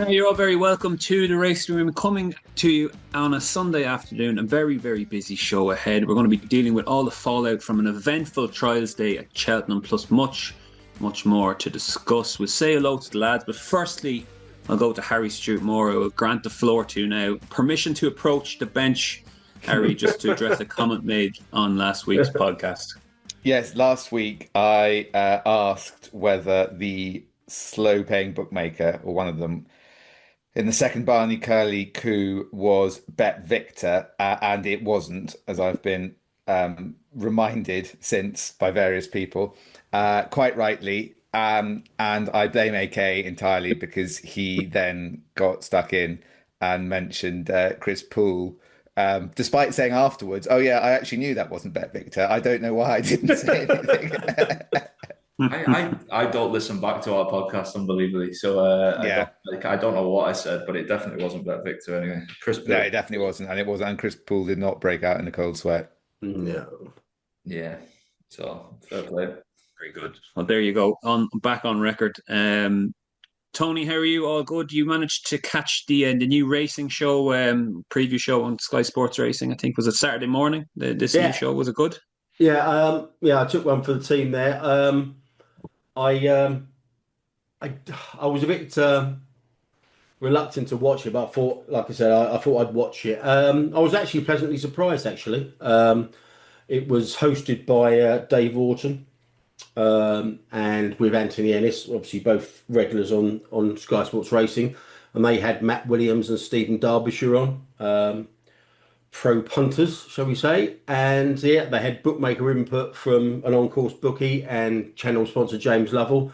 You're all very welcome to the Racing Room, coming to you on a Sunday afternoon. A very, very busy show ahead. We're going to be dealing with all the fallout from an eventful trials day at Cheltenham, plus much, much more to discuss. We'll say hello to the lads, but firstly, I'll go to Harry Stewart Moore. I will grant the floor to you now. Permission to approach the bench, Harry, just to address a comment made on last week's podcast. Yes, last week I asked whether the slow-paying bookmaker, or one of them, in the second Barney Curly coup was Bet Victor, and it wasn't, as I've been reminded since by various people, quite rightly. And I blame AK entirely because he then got stuck in and mentioned Chris Poole. Despite saying afterwards, "Oh yeah, I actually knew that wasn't Bet Victor. I don't know why I didn't say anything." I don't listen back to our podcast unbelievably, so I don't know what I said, but it definitely wasn't Bet Victor anyway. Chris Poole. No, it definitely wasn't, and it wasn't. And Chris Poole did not break out in a cold sweat. No. Yeah. So fair play. Very good. Well, there you go. Back on record. Tony, how are you? All good? You managed to catch the new racing show, preview show on Sky Sports Racing. I think was it Saturday morning. This new show, was it good? Yeah, I took one for the team there. I was a bit reluctant to watch it, but I thought, like I said, I thought I'd watch it. I was actually pleasantly surprised. Actually, it was hosted by Dave Orton. And with Anthony Ennis, obviously both regulars on Sky Sports Racing, and they had Matt Williams and Stephen Derbyshire on, pro punters, shall we say. And yeah, they had bookmaker input from an on-course bookie and channel sponsor James Lovell,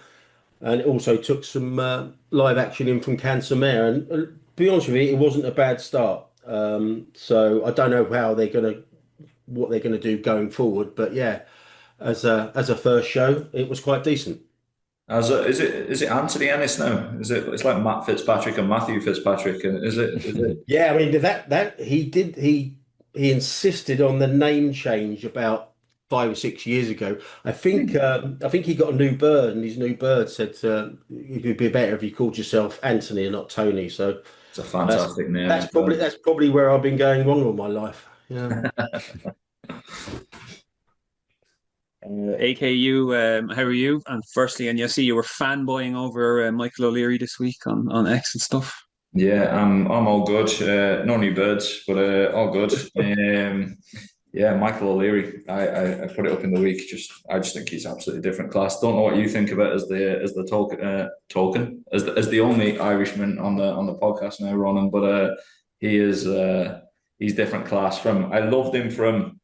and it also took some live action in from Cancer Mare. And to be honest with you, it wasn't a bad start. So I don't know what they're gonna do going forward, but yeah. As a first show, it was quite decent. Is it Anthony Ennis now? It's like Matt Fitzpatrick and Matthew Fitzpatrick, and is it? Yeah, I mean that he insisted on the name change about 5 or 6 years ago. I think he got a new bird, and his new bird said it would be better if you called yourself Anthony and not Tony. So it's a fantastic name. That's probably where I've been going wrong all my life. Yeah. AKU, how are you? And firstly, and you see you were fanboying over Michael O'Leary this week on X and stuff. Yeah, I'm all good. No new birds, but all good. Yeah, Michael O'Leary. I put it up in the week. I just think he's absolutely different class. Don't know what you think of it as the token as the only Irishman on the podcast now, Ronan. But he's different class. I loved him from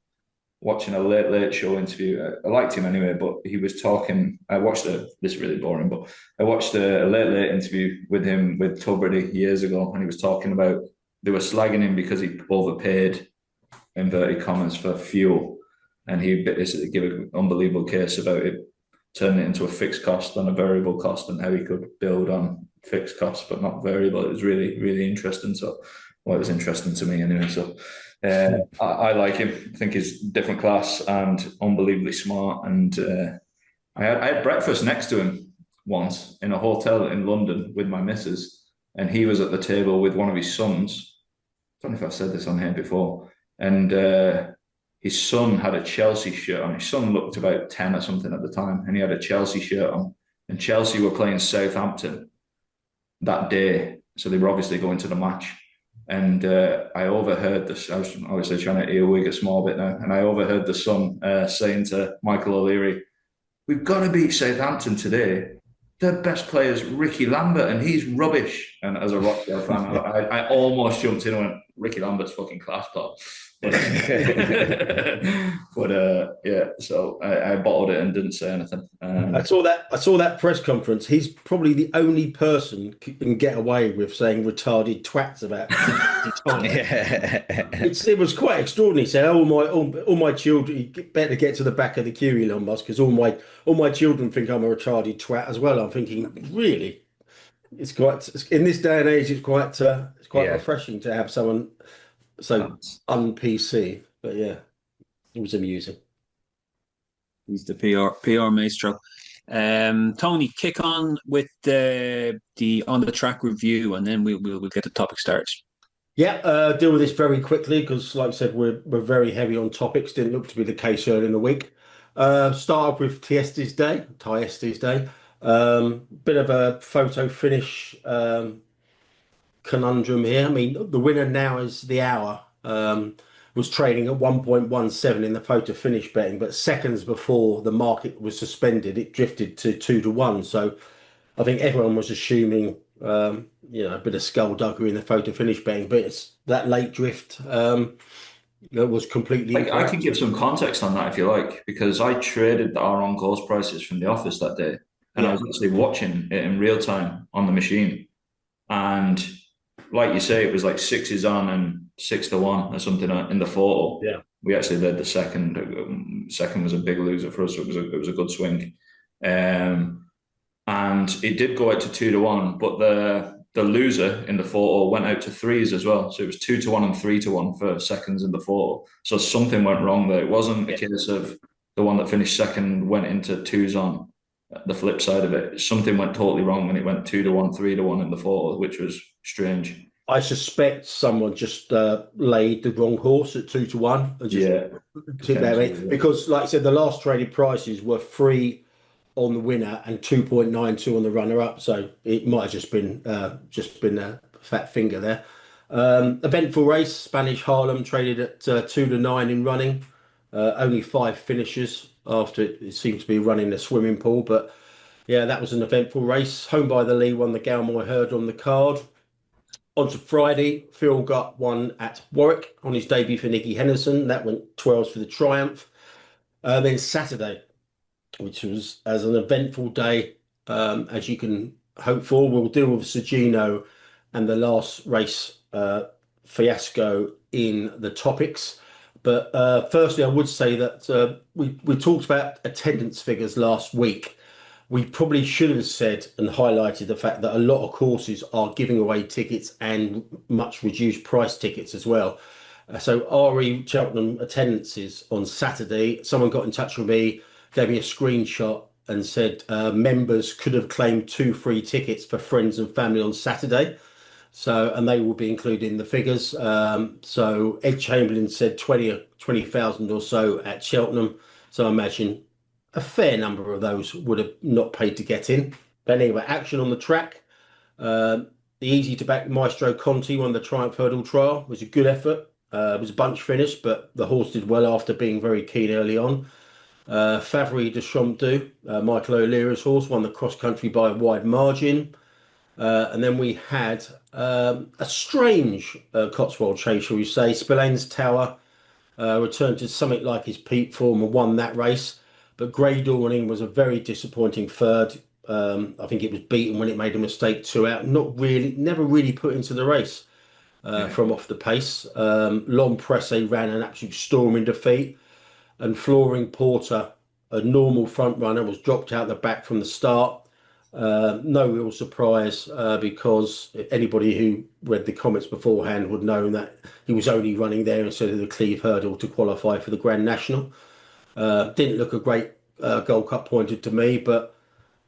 watching a late show interview. I liked him anyway, but he was talking. This is really boring, but I watched a late interview with him with Tubridy years ago, and he was talking about they were slagging him because he overpaid, inverted commas, for fuel, and he basically gave an unbelievable case about it turning it into a fixed cost and a variable cost, and how he could build on fixed costs but not variable. It was really, really interesting. It was interesting to me anyway. So I like him. I think he's different class and unbelievably smart. And I had breakfast next to him once in a hotel in London with my missus, and he was at the table with one of his sons. I don't know if I've said this on here before. And his son had a Chelsea shirt on. His son looked about 10 or something at the time, and he had a Chelsea shirt on. And Chelsea were playing Southampton that day, so they were obviously going to the match. And I overheard this. I was obviously trying to earwig a small bit now, and I overheard the son saying to Michael O'Leary, "We've got to beat Southampton today. Their best player is Ricky Lambert, and he's rubbish." And as a Rochdale fan, I almost jumped in and went, "Ricky Lambert's fucking class, pal." But yeah, so I bottled it and didn't say anything. I saw that press conference. He's probably the only person who can get away with saying retarded twats about it was quite extraordinary. He said, all my children, you better get to the back of the queue, Elon Musk, because all my children think I'm a retarded twat as well. I'm thinking, really? It's quite, in this day and age, it's quite refreshing to have someone so un-PC. But yeah, it was amusing. He's the PR maestro. Tony, kick on with the on the track review, and then we'll get the topic started. Yeah, deal with this very quickly because, like I said, we're very heavy on topics. Didn't look to be the case early in the week. Start off with Tiestes Day. Bit of a photo finish conundrum here. I mean, the winner now is the hour. Was trading at 1.17 in the photo finish betting, but seconds before the market was suspended, it drifted to 2-1. So I think everyone was assuming, a bit of skullduggery in the photo finish betting, but it's that late drift that was completely I incorrect. can give some context on that if you like, because I traded our on course prices from the office that day, and I was actually watching it in real time on the machine. And like you say, it was like 6s on and 6-1 or something in the photo. Yeah. We actually led the second. Second was a big loser for us. So it was a good swing. And it did go out to 2-1, but the loser in the photo went out to 3s as well. So it was 2-1 and 3-1 for seconds in the photo. So something went wrong there. It wasn't a case of the one that finished second went into 2s on. The flip side of it, something went totally wrong when it went 2-1, 3-1 in the photo, which was strange. I suspect someone just laid the wrong horse at 2-1 and just took that away. Because, like I said, the last traded prices were 3 on the winner and 2.92 on the runner-up. So it might have just been a fat finger there. Eventful race, Spanish Harlem traded at 2-9 in running. Only 5 finishers after it seemed to be running the swimming pool. But yeah, that was an eventful race. Home by the Lee won the Gowran hurdle on the card. On to Friday, Phil got one at Warwick on his debut for Nicky Henderson. That went 12s for the Triumph. Then Saturday, which was as an eventful day as you can hope for. We'll deal with Sir Gino and the last race fiasco in the topics. But firstly, I would say that we talked about attendance figures last week. We probably should have said and highlighted the fact that a lot of courses are giving away tickets and much reduced price tickets as well. So RE Cheltenham attendances on Saturday, someone got in touch with me, gave me a screenshot and said members could have claimed 2 free tickets for friends and family on Saturday. So, and they will be included in the figures. So Ed Chamberlain said 20,000 or so at Cheltenham. So I imagine a fair number of those would have not paid to get in. But anyway, action on the track. The easy to back Maestro Conti won the Triumph Hurdle Trial. It was a good effort. It was a bunch finish, but the horse did well after being very keen early on. Favre de Champdu, Michael O'Leary's horse, won the cross country by a wide margin. And then we had a strange Cotswold chase, shall we say. Spillane's Tower returned to something like his peak form and won that race. But Grey Dawning was a very disappointing third. I think it was beaten when it made a mistake 2 out. Never really put into the race from off the pace. L'Homme Pressé ran an absolute storming defeat. And Flooring Porter, a normal front runner, was dropped out the back from the start. No real surprise because anybody who read the comments beforehand would know that he was only running there instead of the Cleve Hurdle to qualify for the Grand National. Didn't look a great Gold Cup pointer to me, but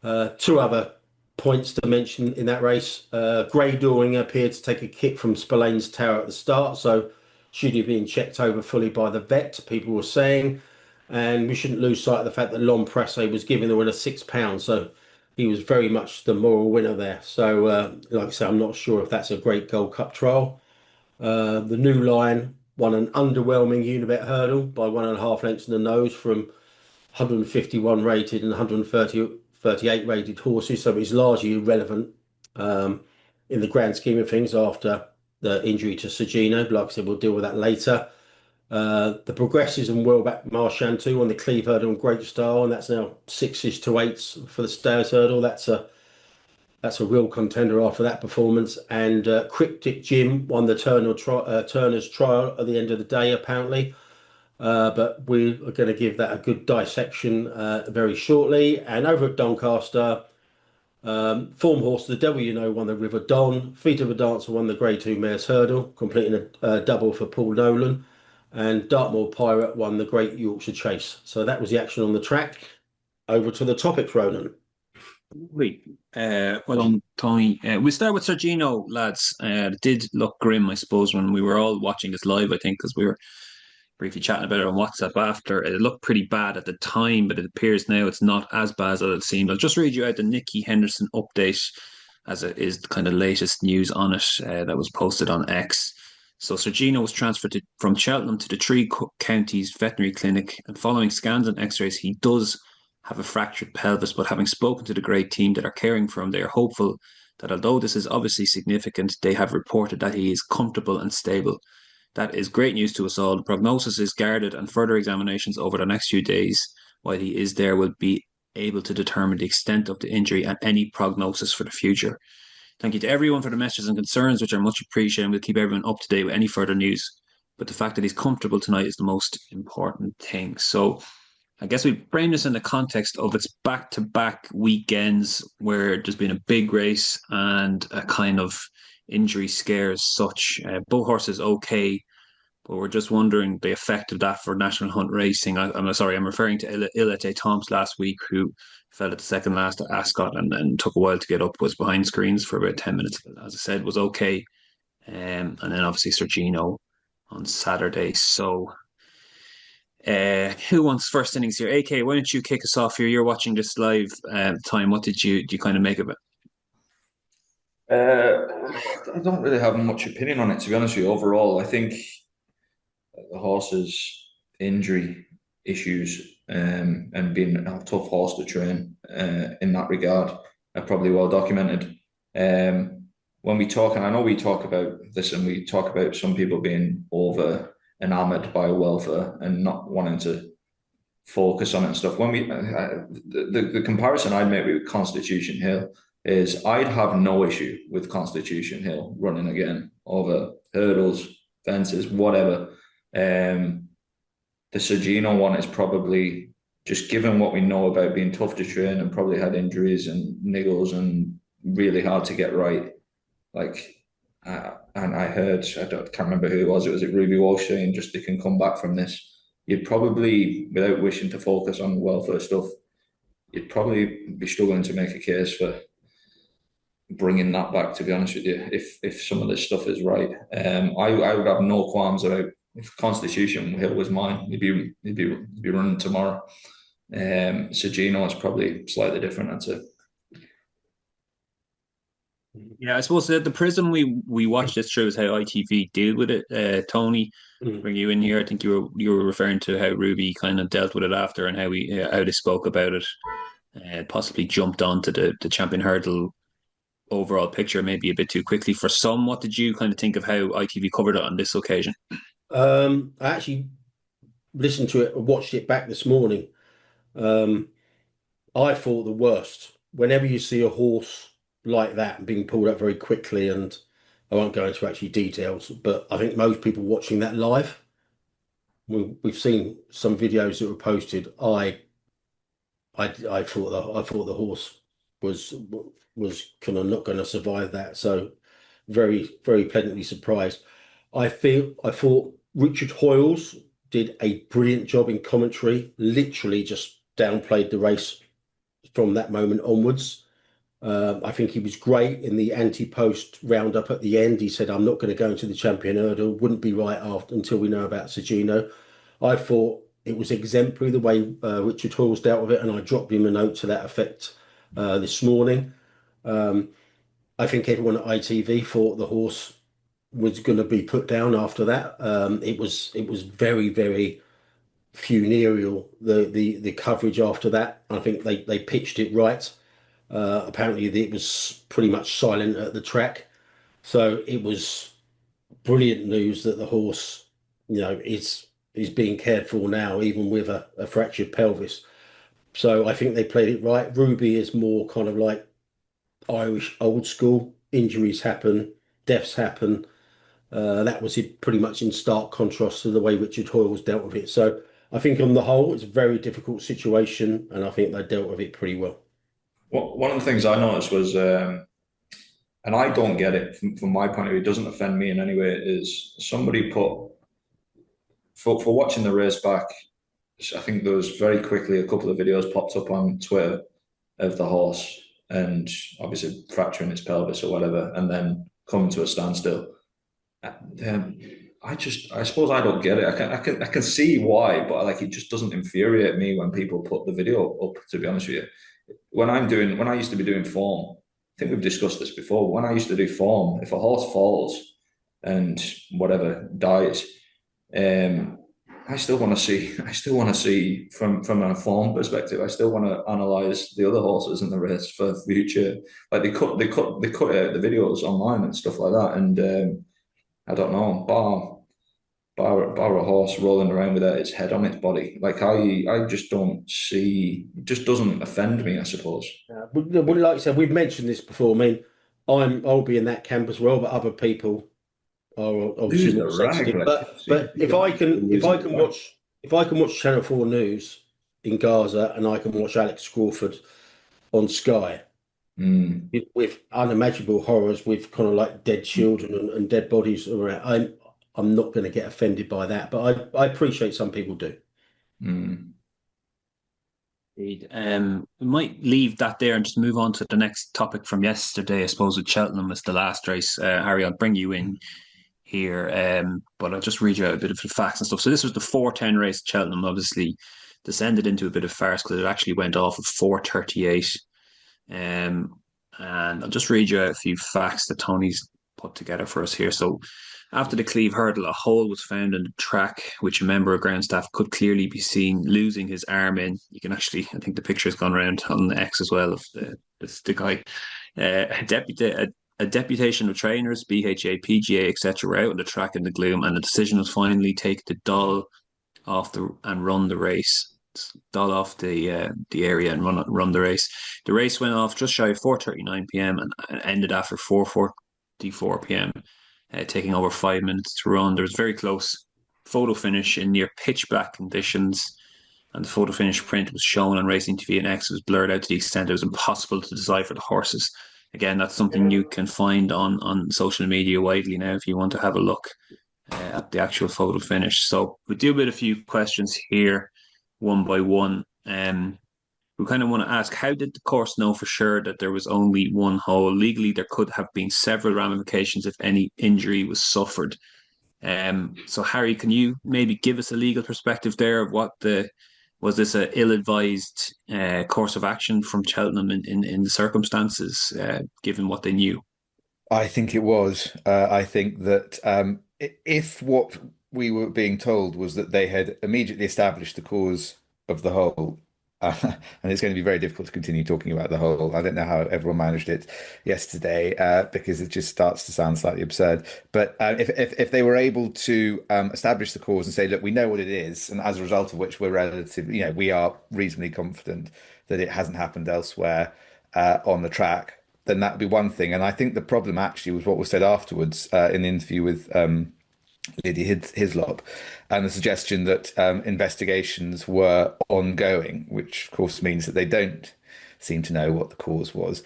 2 other points to mention in that race. Grey Dawning appeared to take a kick from Spillane's Tower at the start, so should he been checked over fully by the vet, people were saying. And we shouldn't lose sight of the fact that L'Homme Pressé was giving the winner £6, so he was very much the moral winner there. So, like I say, I'm not sure if that's a great Gold Cup trial. The New Lion won an underwhelming Unibet hurdle by 1.5 lengths in the nose from 151 rated and 138 rated horses, so it's largely irrelevant in the grand scheme of things after the injury to Sir Gino. Like I said, we'll deal with that later. The Progressives and Wellback Marchantou on the Cleve Hurdle in great style, and that's now 6s to 8s for the Stairs Hurdle. That's a real contender after that performance. And Cryptic Jim won the Turner's Trial at the end of the day, apparently. But we are going to give that a good dissection very shortly. And over at Doncaster, form horse The Devil You Know won the River Don. Feet of a Dancer won the Grade 2 Mares Hurdle, completing a double for Paul Nolan. And Dartmoor Pirate won the Great Yorkshire Chase. So that was the action on the track. over to the topics, Ronan. Wait, well done, Tony. We'll start with Sir Gino, lads. It did look grim, I suppose, when we were all watching this live, I think, because we were briefly chatting about it on WhatsApp after. It looked pretty bad at the time, but it appears now it's not as bad as it seemed. I'll just read you out the Nicky Henderson update, as it is the kind of latest news on it that was posted on X. So Sir Gino was transferred from Cheltenham to the Three Counties Veterinary Clinic, and following scans and X-rays, he does have a fractured pelvis. But having spoken to the great team that are caring for him, they are hopeful that although this is obviously significant, they have reported that he is comfortable and stable. That is great news to us all. The prognosis is guarded, and further examinations over the next few days while he is there will be able to determine the extent of the injury and any prognosis for the future. Thank you to everyone for the messages and concerns, which are much appreciated, and we'll keep everyone up to date with any further news. But the fact that he's comfortable tonight is the most important thing. So I guess we frame this in the context of its back-to-back weekends where there's been a big race and a kind of injury scare as such. Both horses okay, but we're just wondering the effect of that for National Hunt Racing. I'm sorry, I'm referring to Ilete Tomps last week, who fell at the second last at Ascot and took a while to get up, was behind screens for about 10 minutes, as I said, was okay. And then obviously Sir Gino on Saturday. So who wants first innings here? AK, why don't you kick us off here? You're watching this live time. What do you kind of make of it? I don't really have much opinion on it, to be honest with you. Overall, I think the horse's injury issues and being a tough horse to train in that regard are probably well documented. When we talk, and I know we talk about this, and we talk about some people being over enamored by welfare and not wanting to focus on it and stuff. When we the comparison I'd make with Constitution Hill is I'd have no issue with Constitution Hill running again over hurdles, fences, whatever. The Sir Gino one is probably, just given what we know about being tough to train and probably had injuries and niggles and really hard to get right. And I heard, can't remember who it was Ruby Walsh saying just they can come back from this. You'd probably, without wishing to focus on welfare stuff, you'd probably be struggling to make a case for bringing that back, to be honest with you, if some of this stuff is right. I would have no qualms about, if Constitution Hill was mine, he'd be running tomorrow. So Gino is probably slightly different, I'd say. Yeah, I suppose the prism we watched this through is how ITV deal with it. Tony, bring you in here. I think you were referring to how Ruby kind of dealt with it after, and how they spoke about it. Possibly jumped onto the champion hurdle overall picture maybe a bit too quickly for some. What did you kind of think of how ITV covered it on this occasion? I actually listened to it and watched it back this morning. I thought the worst. Whenever you see a horse like that being pulled up very quickly, and I won't go into actually details, but I think most people watching that live, we've seen some videos that were posted. I thought the horse was kind of not going to survive that. So very, very pleasantly surprised. I thought Richard Hoyles did a brilliant job in commentary, literally just downplayed the race from that moment onwards. I think he was great in the anti-post roundup at the end. He said, I'm not going to go into the champion hurdle, wouldn't be right after until we know about Sir Gino. I thought it was exemplary the way Richard Hoyles dealt with it, and I dropped him a note to that effect this morning. I think everyone at ITV thought the horse was going to be put down after that. It was very, very funereal, the coverage after that. I think they pitched it right. Apparently it was pretty much silent at the track. So it was brilliant news that the horse, is being cared for now, even with a fractured pelvis. So I think they played it right. Ruby is more kind of like Irish old school. Injuries happen, deaths happen. That was pretty much in stark contrast to the way Richard Hoyles dealt with it. So I think on the whole, it's a very difficult situation, and I think they dealt with it pretty well. Well, one of the things I noticed was, and I don't get it from my point of view, it doesn't offend me in any way, is somebody put, for watching the race back, I think there was very quickly a couple of videos popped up on Twitter of the horse and obviously fracturing its pelvis or whatever, and then coming to a standstill. I suppose I don't get it. I can see why, but like it just doesn't infuriate me when people put the video up. To be honest with you, when I used to be doing form, I think we've discussed this before. When I used to do form, if a horse falls and whatever dies, I still want to see. I still want to see from a form perspective. I still want to analyze the other horses in the race for future. Like they cut out the videos online and stuff like that, and I don't know, bar a horse rolling around without its head on its body. Like I just don't see. It just doesn't offend me, I suppose. But like I said, we've mentioned this before. I mean, I'll be in that camp as well, but other people are obviously more sensitive. But if I can watch Channel 4 News in Gaza and I can watch Alex Crawford on Sky with unimaginable horrors, with kind of like dead children and dead bodies around, I'm not going to get offended by that. But I appreciate some people do. Indeed. We might leave that there and just move on to the next topic from yesterday. I suppose with Cheltenham was the last race. Harry, I'll bring you in here, but I'll just read you out a bit of the facts and stuff. So this was the 4:10 race at Cheltenham. Obviously, descended into a bit of farce because it actually went off at 4:38. And I'll just read you out a few facts that Tony's put together for us here. So after the Cleve hurdle, a hole was found in the track, which a member of ground staff could clearly be seen losing his arm in. You can actually, I think the picture's gone around on the X as well of the guy. A deputation of trainers, BHA, PGA, etc., were out on the track in the gloom, and the decision was finally take the doll off and run the race. Doll off the area and run the race. The race went off just shy of 4:39 p.m. and ended after 4:44 p.m. Taking over 5 minutes to run. There was very close photo finish in near pitch black conditions, and the photo finish print was shown on Racing TV and X. It was blurred out to the extent it was impossible to decipher the horses. Again, that's something you can find on social media widely now if you want to have a look at the actual photo finish. So we do a few questions here, one by one. We kind of want to ask, how did the course know for sure that there was only one hole? Legally, there could have been several ramifications if any injury was suffered. So Harry, can you maybe give us a legal perspective there of was this a ill-advised course of action from Cheltenham in the circumstances, given what they knew? I think it was. I think that if what we were being told was that they had immediately established the cause of the hole, and it's going to be very difficult to continue talking about the hole. I don't know how everyone managed it yesterday because it just starts to sound slightly absurd. But if they were able to establish the cause and say, look, we know what it is, and as a result of which we are reasonably confident that it hasn't happened elsewhere on the track, then that would be one thing. And I think the problem actually was what was said afterwards in the interview with Lydia Hislop, and the suggestion that investigations were ongoing, which of course means that they don't seem to know what the cause was.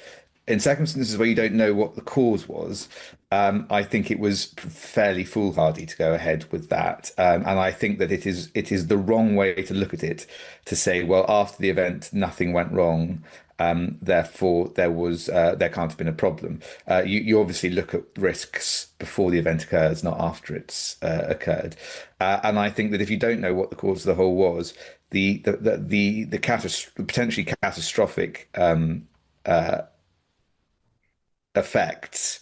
In circumstances where you don't know what the cause was, I think it was fairly foolhardy to go ahead with that. And I think that it is the wrong way to look at it, to say, well, after the event, nothing went wrong. Therefore, there can't have been a problem. You obviously look at risks before the event occurs, not after it's occurred. And I think that if you don't know what the cause of the hole was, the potentially catastrophic effects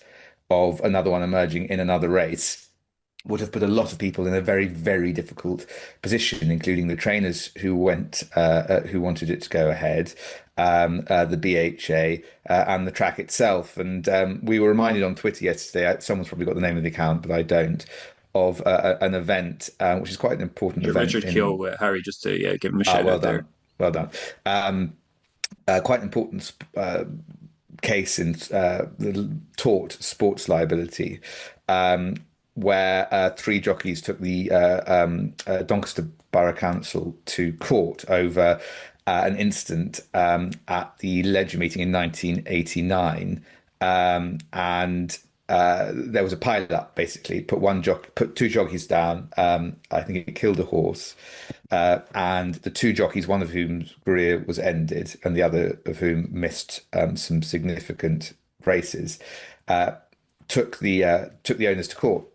of another one emerging in another race would have put a lot of people in a very, very difficult position, including the trainers who wanted it to go ahead, the BHA, and the track itself. And we were reminded on Twitter yesterday, someone's probably got the name of the account, but I don't, of an event, which is quite an important event. Richard Keogh, Harry, just to give him a shout out there. Well done. Quite an important case in the tort sports liability, where three jockeys took the Doncaster Borough Council to court over an incident at the Ledger meeting in 1989. And there was a pile up basically. Put two jockeys down. I think it killed a horse, and the two jockeys, one of whom's career was ended, and the other of whom missed some significant races, took the owners to court.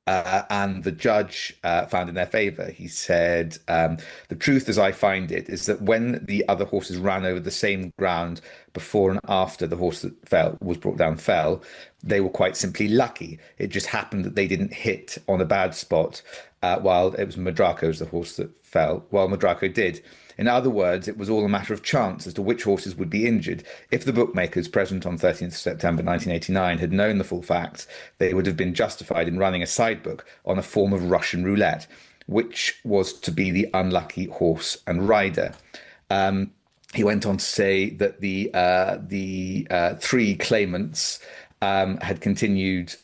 And the judge found in their favour. He said, the truth as I find it is that when the other horses ran over the same ground before and after the horse that was brought down fell, they were quite simply lucky. It just happened that they didn't hit on a bad spot while it was Madraco's the horse that fell, while Madraco did. In other words, it was all a matter of chance as to which horses would be injured. If the bookmakers present on 13th September 1989 had known the full facts, they would have been justified in running a sidebook on a form of Russian roulette, which was to be the unlucky horse and rider. He went on to say that the three claimants had continued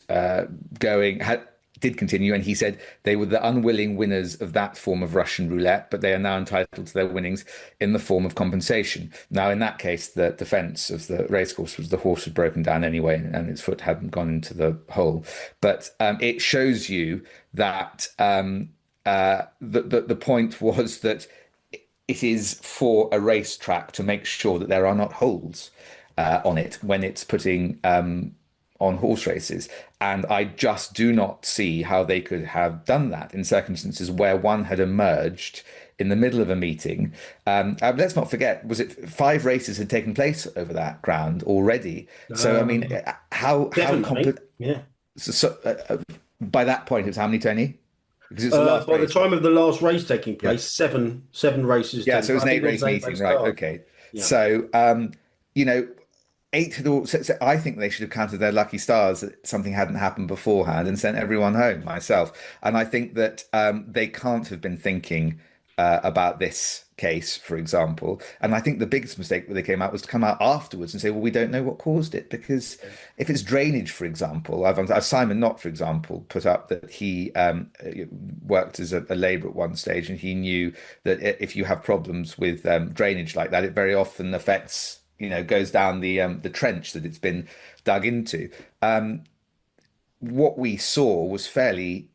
did continue, and he said they were the unwilling winners of that form of Russian roulette, but they are now entitled to their winnings in the form of compensation. Now, in that case, the defence of the racecourse was the horse had broken down anyway, and its foot hadn't gone into the hole. But it shows you that the point was that it is for a racetrack to make sure that there are not holes on it when it's putting on horse races. And I just do not see how they could have done that in circumstances where one had emerged in the middle of a meeting. Let's not forget, was it 5 races had taken place over that ground already? So, I mean, how yeah. By that point, it was how many, Tony? Because it's by the time of the last race taking place, seven races. Yeah, so it was an 8-race meeting, right? Okay. Yeah. So, you know, 8 had all. So I think they should have counted their lucky stars that something hadn't happened beforehand and sent everyone home. Myself, and I think that they can't have been thinking about this case, for example. And I think the biggest mistake that they came out was to come out afterwards and say, well, we don't know what caused it, because if it's drainage, for example, Simon Knott, for example, put up that he worked as a labourer at one stage, and he knew that if you have problems with drainage like that, it very often affects, goes down the trench that it's been dug into. What we saw was fairly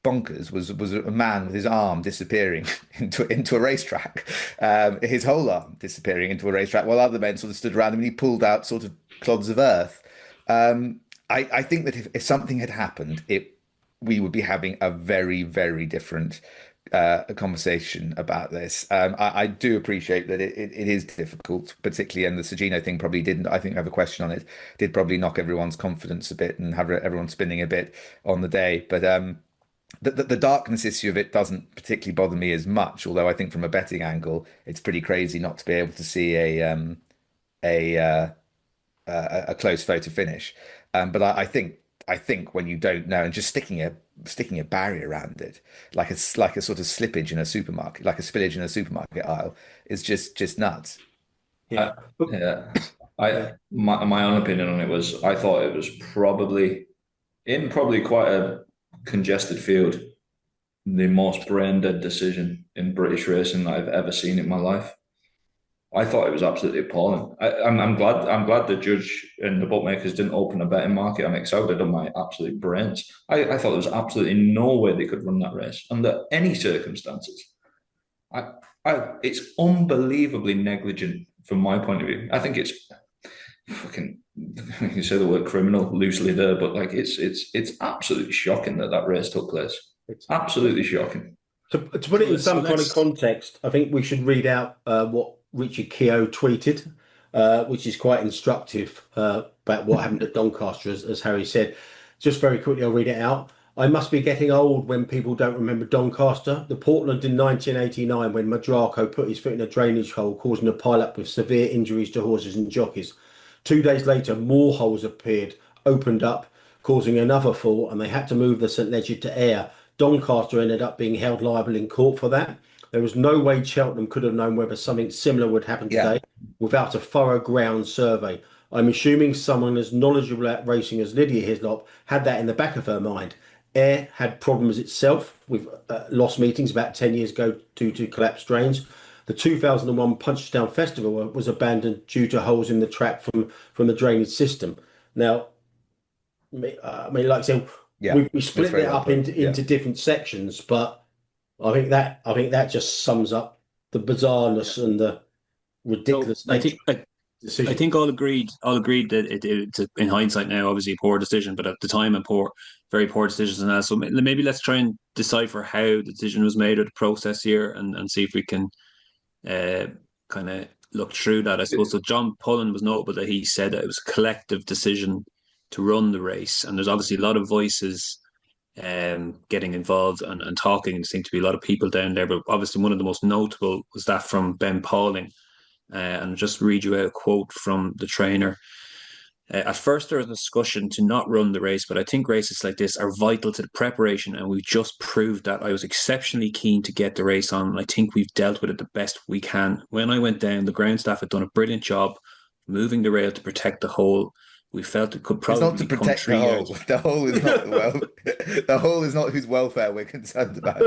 bonkers. Was a man with his arm disappearing into a racetrack, his whole arm disappearing into a racetrack, while other men sort of stood around him and he pulled out sort of clods of earth. I think that if something had happened, we would be having a very, very different a conversation about this. I do appreciate that it is difficult, particularly, and the Gino thing probably didn't, I think I have a question on it, did probably knock everyone's confidence a bit and have everyone spinning a bit on the day. But the darkness issue of it doesn't particularly bother me as much, although I think from a betting angle, it's pretty crazy not to be able to see a close photo finish. But I think when you don't know, and just sticking a barrier around it, like a sort of slippage in a supermarket, like a spillage in a supermarket aisle, is just nuts. Yeah, my own opinion on it was, I thought it was probably quite a congested field, the most brain dead decision in British racing that I've ever seen in my life. I thought it was absolutely appalling. I'm glad the judge and the bookmakers didn't open a betting market on it, because I would have done my absolute brains. I thought there was absolutely no way they could run that race under any circumstances. It's unbelievably negligent from my point of view. I think it's fucking, you can say the word criminal loosely there, but like it's absolutely shocking that race took place. It's absolutely shocking. To put it in some kind of context, I think we should read out what Richard Keogh tweeted, which is quite instructive about what happened at Doncaster, as Harry said. Just very quickly, I'll read it out. I must be getting old when people don't remember Doncaster. The Portland in 1989, when Madraco put his foot in a drainage hole, causing a pile-up with severe injuries to horses and jockeys. 2 days later, more holes appeared, opened up, causing another fall, and they had to move the St Leger to Ayr. Doncaster ended up being held liable in court for that. There was no way Cheltenham could have known whether something similar would happen today without a thorough ground survey. I'm assuming someone as knowledgeable at racing as Lydia Hislop had that in the back of her mind. Ayr had problems itself with lost meetings about 10 years ago due to collapsed drains. The 2001 Punchestown Festival was abandoned due to holes in the track from the drainage system. Now, I mean, like I said, Yeah, we split very it well up put. into different sections, but I think that just sums up the bizarreness and the So ridiculous I nature think of the I decision. think all agreed that it's in hindsight now obviously a poor decision, but at the time a very poor decision. And so maybe let's try and decipher how the decision was made or the process here, and see if we can kind of look through that. I suppose so. John Pullen was notable that he said that it was a collective decision to run the race, and there's obviously a lot of voices getting involved and talking. There seemed to be a lot of people down there, but obviously one of the most notable was that from Ben Pauling. And I'll just read you out a quote from the trainer. At first, there was a discussion to not run the race, but I think races like this are vital to the preparation, and we've just proved that. I was exceptionally keen to get the race on, and I think we've dealt with it the best we can. When I went down, the ground staff had done a brilliant job moving the rail to protect the hole. We felt it could It's not to probably come protect the 3 yards. hole. The hole is not the hole is not whose welfare we're concerned about.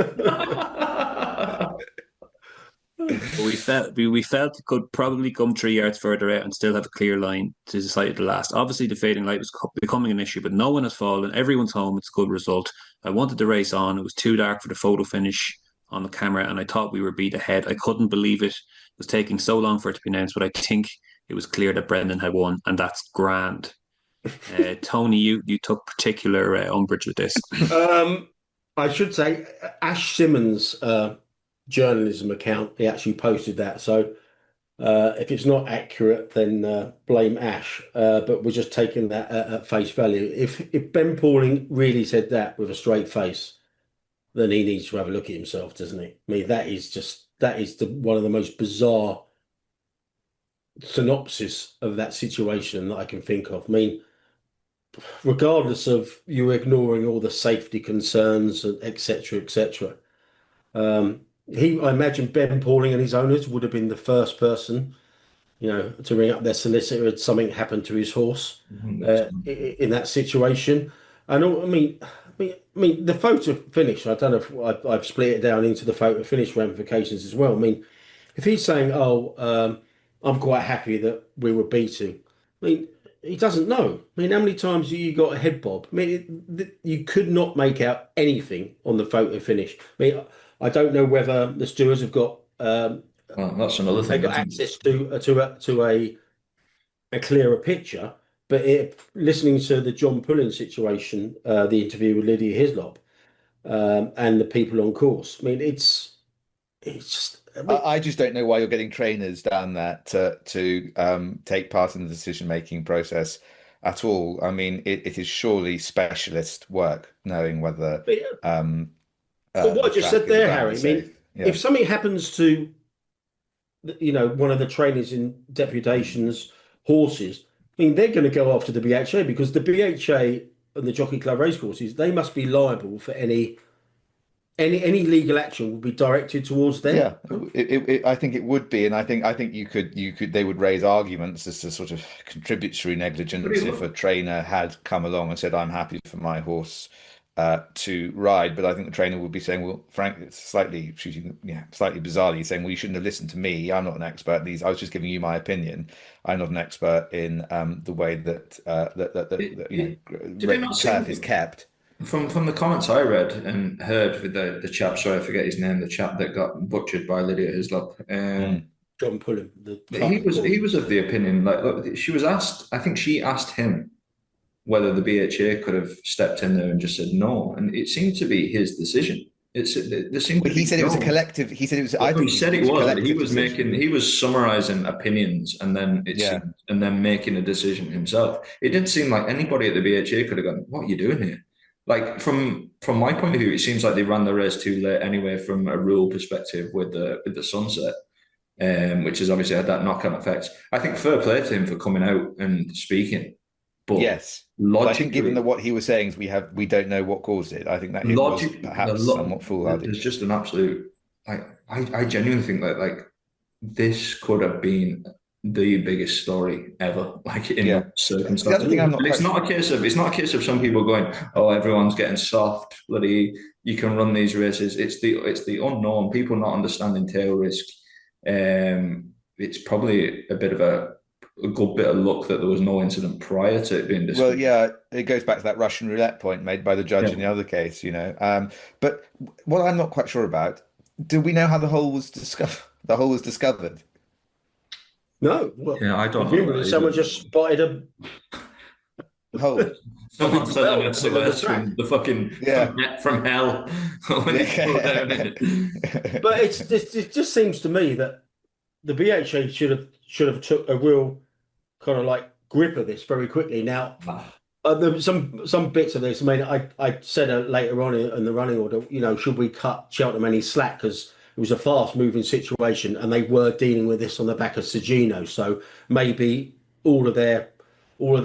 But we felt it could probably come 3 yards further out and still have a clear line to decide the last. Obviously, the fading light was becoming an issue, but no one has fallen. Everyone's home. It's a good result. I wanted the race on. It was too dark for the photo finish on the camera, and I thought we were beat ahead. I couldn't believe it. It was taking so long for it to be announced, but I think it was clear that Brendan had won, and that's grand. Tony, you took particular umbrage with this. I should say Ash Simmons' journalism account, he actually posted that. So if it's not accurate, then blame Ash. But we're just taking that at face value. If Ben Pauling really said that with a straight face, then he needs to have a look at himself, doesn't he? I mean, that is one of the most bizarre synopsis of that situation that I can think of. I mean, regardless of you ignoring all the safety concerns and etc. I imagine Ben Pauling and his owners would have been the first person, to ring up their solicitor had something happened to his horse in that situation. And I mean, the photo finish. I don't know if I've split it down into the photo finish ramifications as well. I mean, if he's saying, "Oh, I'm quite happy that we were beating," I mean, he doesn't know. I mean, how many times have you got a head bob? I mean, you could not make out anything on the photo finish. I mean, I don't know whether the stewards have got Well, that's another they thing. got access to a clearer picture. But listening to the John Pullen situation, the interview with Lydia Hislop, and the people on course, I mean, it's just. I mean, I just don't know why you're getting trainers down there to take part in the decision-making process at all. I mean, it is surely specialist work knowing whether but what the I just track said and the there, ground Harry, I is mean, safe. Yeah. if something happens to, one of the trainers in deputations, horses, I mean, they're going to go after the BHA because the BHA and the Jockey Club racecourses, they must be liable for any legal action will be directed towards them. Yeah, I think it would be, and I think they would raise arguments as to sort of contributory negligence if a trainer had come along and said, "I'm happy for my horse to ride," but I think the trainer would be saying, "Well, Frank, it's slightly bizarrely saying, well, you shouldn't have listened to me. I'm not an expert in these. I was just giving you my opinion. I'm not an expert in the way that turf is kept." From the comments I read and heard with the chap, sorry, I forget his name, the chap that got butchered by Lydia Hislop. John Pullen, He was of the opinion, like, look, she was asked, I think she asked him whether the BHA could have stepped in there and just said no, and it seemed to be his decision. There seemed to He be said it was a no. collective. He said it was. I Well, think he said it a was, but collective he was decision. he was summarizing opinions and then and then making a decision himself. It didn't seem like anybody at the BHA could have gone, "What are you doing here?" Like from my point of view, it seems like they ran the race too late anyway, from a rule perspective with the sunset, which has obviously had that knock-on effect. I think fair play to him for coming out and speaking, but Yes. logically, I think given that what he was saying is we don't know what caused it. I think that it was perhaps somewhat foolhardy. There's just an absolute, I genuinely think that this could have been the biggest story ever, in those circumstances. The other thing I'm not it's not a case of some people going, "Oh, everyone's getting soft, bloody, you can run these races." It's the unknown, people not understanding tail risk. It's probably a bit of a good bit of luck that there was no incident prior to it being Well, discovered. yeah, it goes back to that Russian roulette point made by the judge in the Yeah. other case, But what I'm not quite sure about, do we know how the hole was discovered? The hole was discovered. No, well, Yeah, I don't know presumably that someone either. just spotted a The hole. Someone sent well them in the middle of the SOS track. from the fucking Yeah. from hell when he fell down in it. But it just seems to me that the BHA should have took a real kind of like grip of this very quickly. Now, there were some bits of this. I mean, I said later on in the running order, should we cut Cheltenham any slack because it was a fast moving situation and they were dealing with this on the back of Gino. So maybe all of their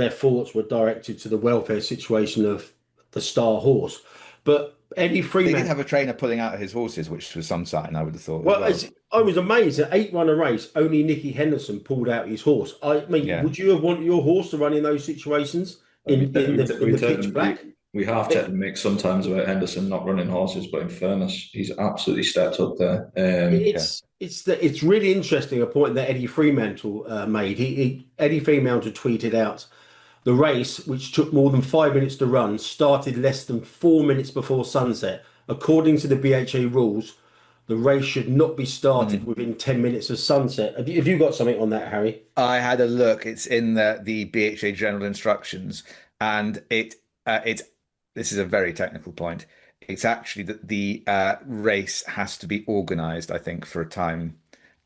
thoughts were directed to the welfare situation of the star horse. But Eddie They did Freeman, have a trainer pulling out his horses, which was some sign, I would have thought as well, well. I was amazed at 8 run a race. Only Nicky Henderson pulled out his horse. I mean, Yeah. would you have wanted your horse to run in those situations in the pitch black? We half take the mix sometimes about Henderson not running horses, but in fairness, he's absolutely stepped up there. It's really interesting a point that Eddie Fremantle made. Eddie Fremantle tweeted out the race, which took more than 5 minutes to run, started less than 4 minutes before sunset. According to the BHA rules, the race should not be started within 10 minutes of sunset. Have you got something on that, Harry? I had a look. It's in the BHA general instructions, and it's this is a very technical point. It's actually that the race has to be organised, I think, for a time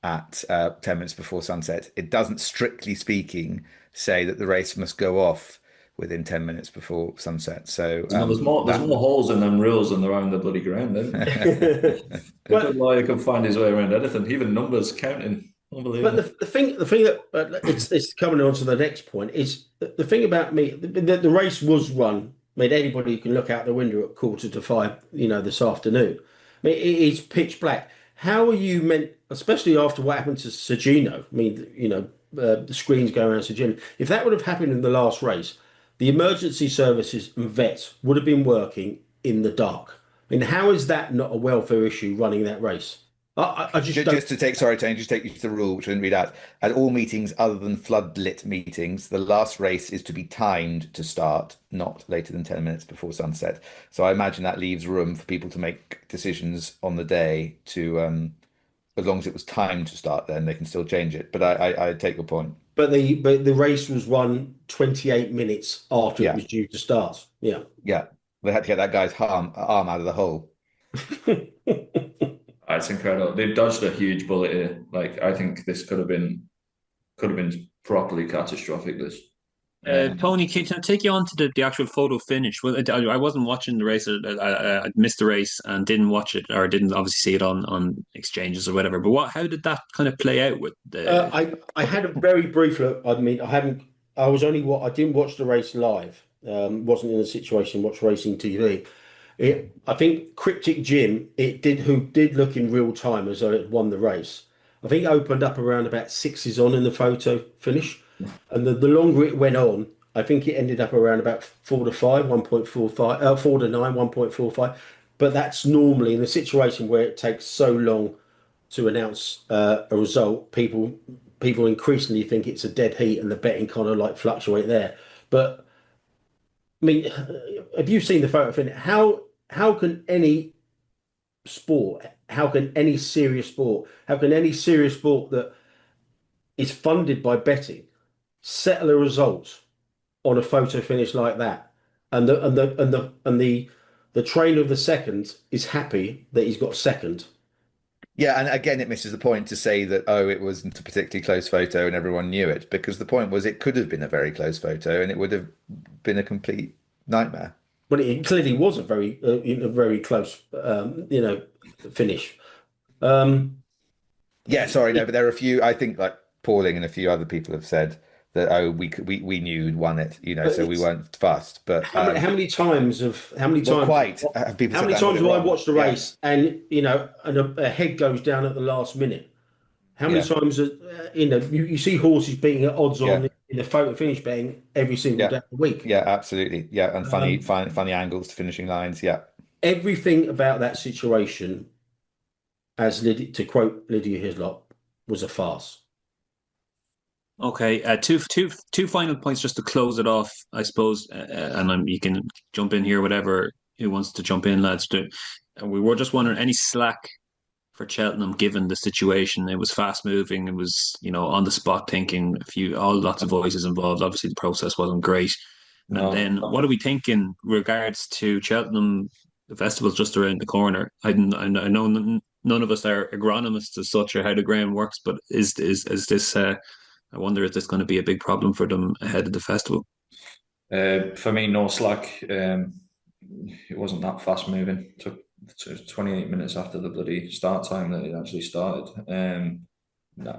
at 10 minutes before sunset. It doesn't, strictly speaking, say that the race must go off within 10 minutes before sunset. So there's more holes in them rules than there are in the bloody ground. A good lawyer can find his way around anything, even numbers counting. But the thing that it's coming on to the next point is the thing about me. The race was run. I mean, anybody can look out the window at 4:45, this afternoon. I mean, it's pitch black. How are you meant, especially after what happened to Sergino? I mean, the screens go around Sergino. If that would have happened in the last race, the emergency services and vets would have been working in the dark. I mean, how is that not a welfare issue running that race? I just don't. Just to take, sorry, Tony, just take you to the rule, which I didn't read out. At all meetings other than floodlit meetings, the last race is to be timed to start, not later than 10 minutes before sunset. So I imagine that leaves room for people to make decisions on the day to, as long as it was timed to start, then they can still change it. But I take your point. But the race was run 28 minutes after it was due to start. Yeah. Yeah. They had to get that guy's arm out of the hole. It's incredible. They've dodged a huge bullet here. Like, I think this could have been properly catastrophic. This. Tony, can I take you on to the actual photo finish? Well, I wasn't watching the race. I missed the race and didn't watch it, or didn't obviously see it on exchanges or whatever. But how did that kind of play out with the? I had a very brief look. I mean, I didn't watch the race live. Wasn't in a situation to watch racing TV. I think Cryptic Jim, who did look in real time as though it won the race. I think it opened up around about 6s on in the photo finish. And the longer it went on, I think it ended up around about 4 to 5, 1.45, 4 to 9, 1.45. But that's normally in a situation where it takes so long to announce a result, people increasingly think it's a dead heat and the betting kind of like fluctuate there. But I mean, have you seen the photo finish? How can any sport, how can any serious sport that is funded by betting settle a result on a photo finish like that? And the trainer of the second is happy that he's got second. Yeah, and again, it misses the point to say that, it wasn't a particularly close photo and everyone knew it, because the point was it could have been a very close photo and it would have been a complete nightmare. But it clearly was a very close, finish. Yeah, sorry, no, but there are a few. I think like Pauling and a few other people have said that we knew who'd won it, so we weren't fussed. But how many times have people have I watched the race and a head goes down at the last minute? How many times you see horses being at odds on in the photo finish betting every single day of the week? Yeah, absolutely. Yeah, and funny angles to finishing lines. Yeah, everything about that situation, to quote Lydia Hislop, was a farce. Okay, two final points just to close it off, I suppose, you can jump in here, whatever who wants to jump in, lads. We were just wondering any slack for Cheltenham given the situation. It was fast moving. It was on the spot thinking. Lots of voices involved. Obviously, the process wasn't great. And No. then what are we thinking regards to Cheltenham? The festival's just around the corner. I know none of us are agronomists as such or how the ground works, but is this? I wonder if this going to be a big problem for them ahead of the festival. For me, no slack. It wasn't that fast moving. It took 28 minutes after the bloody start time that it actually started.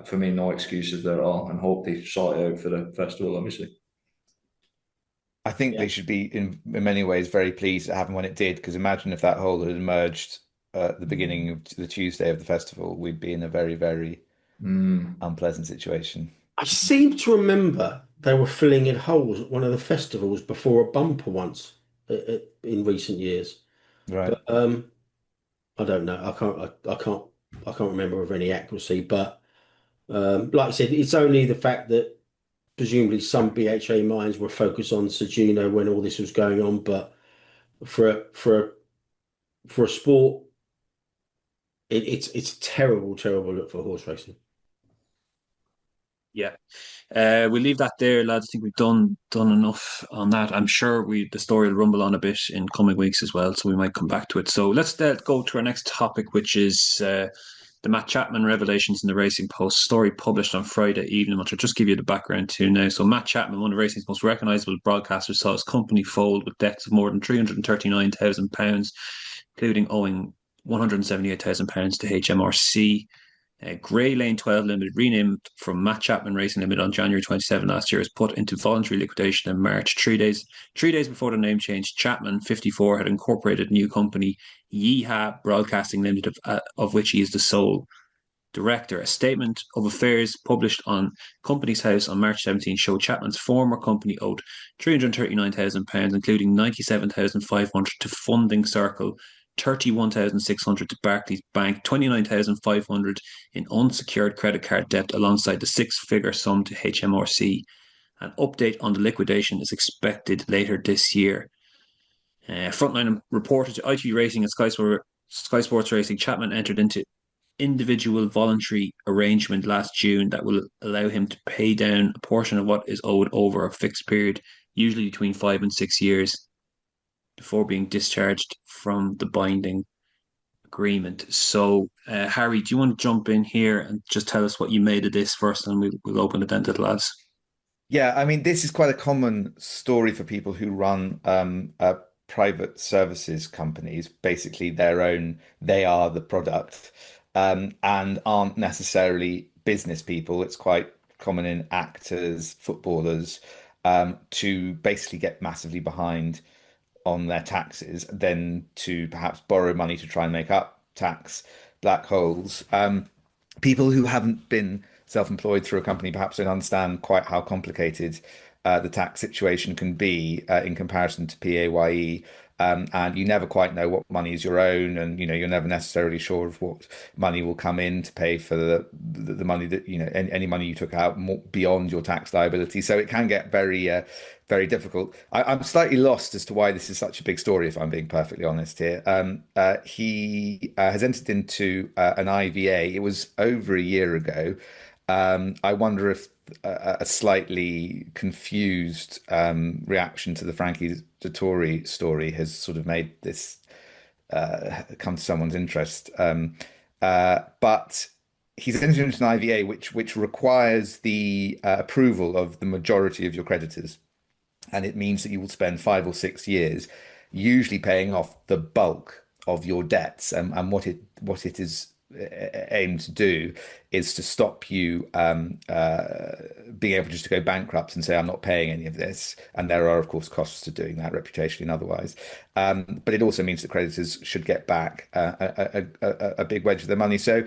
For me, no excuses there at all, and hope they sort it out for the festival, obviously. I think Yeah. they should be in many ways very pleased it happened when it did, because imagine if that hole had emerged at the beginning of the Tuesday of the festival, we'd be in a very, very unpleasant situation. I seem to remember they were filling in holes at one of the festivals before a bumper once in recent years. Right. But I don't know. I can't remember with any accuracy. But like I said, it's only the fact that presumably some BHA mines were focused on Sir Gino when all this was going on. But for a sport, it's a terrible look for horse racing. Yeah. We'll leave that there, lads. I think we've done enough on that. I'm sure the story will rumble on a bit in coming weeks as well, so we might come back to it. So let's go to our next topic, which is the Matt Chapman revelations in the Racing Post story published on Friday evening, which I'll just give you the background to now. So Matt Chapman, one of racing's most recognisable broadcasters, saw his company fold with debts of more than £339,000, including owing £178,000 to HMRC. Grey Lane 12 Limited, renamed from Matt Chapman Racing Limited on January 27 last year, was put into voluntary liquidation in March. 3 days before the name change, Chapman, 54, had incorporated a new company, Yeehaw Broadcasting Limited, of which he is the sole director. A statement of affairs published on Companies House on March 17 showed Chapman's former company owed £339,000, including £97,500 to Funding Circle, 31,600 to Barclays Bank, 29,500 in unsecured credit card debt, alongside the six-figure sum to HMRC. An update on the liquidation is expected later this year. Frontline reported to ITV Racing and Sky Sports Racing, Chapman entered into individual voluntary arrangement last June that will allow him to pay down a portion of what is owed over a fixed period, usually between 5 and 6 years, before being discharged from the binding agreement. So, Harry, do you want to jump in here and just tell us what you made of this first, and we'll open it then to the lads? Yeah, I mean, this is quite a common story for people who run private services companies. Basically, they are the product, and aren't necessarily business people. It's quite common in actors, footballers, to basically get massively behind on their taxes, then to perhaps borrow money to try and make up tax black holes. People who haven't been self-employed through a company perhaps don't understand quite how complicated the tax situation can be in comparison to PAYE. And you never quite know what money is your own, and you're never necessarily sure of what money will come in to pay for the money that any money you took out more beyond your tax liability. So it can get very difficult. I'm slightly lost as to why this is such a big story, if I'm being perfectly honest here. He has entered into an IVA. It was over a year ago. I wonder if a slightly confused reaction to the Frankie Dettori story has sort of made this come to someone's interest. But he's entered into an IVA which requires the approval of the majority of your creditors. And it means that you will spend 5 or 6 years usually paying off the bulk of your debts. And what it is aimed to do is to stop you being able just to go bankrupt and say, I'm not paying any of this. And there are, of course, costs to doing that, reputationally and otherwise. But it also means that creditors should get back a big wedge of their money. So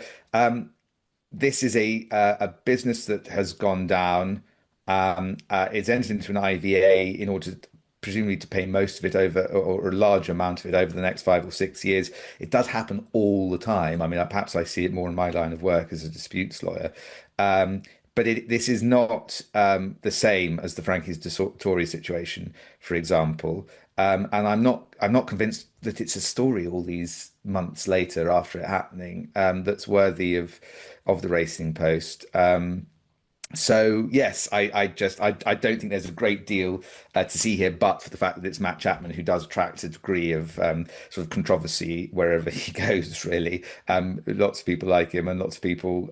this is a business that has gone down. It's entered into an IVA in order presumably to pay most of it over, or a large amount of it over the next 5 or 6 years. It does happen all the time. I mean, perhaps I see it more in my line of work as a disputes lawyer. but this is not the same as the Frankie's Tory situation, for example. And I'm not convinced that it's a story all these months later after it happening that's worthy of the Racing Post. So yes, I don't think there's a great deal to see here, but for the fact that it's Matt Chapman who does attract a degree of sort of controversy wherever he goes. Really, lots of people like him, and lots of people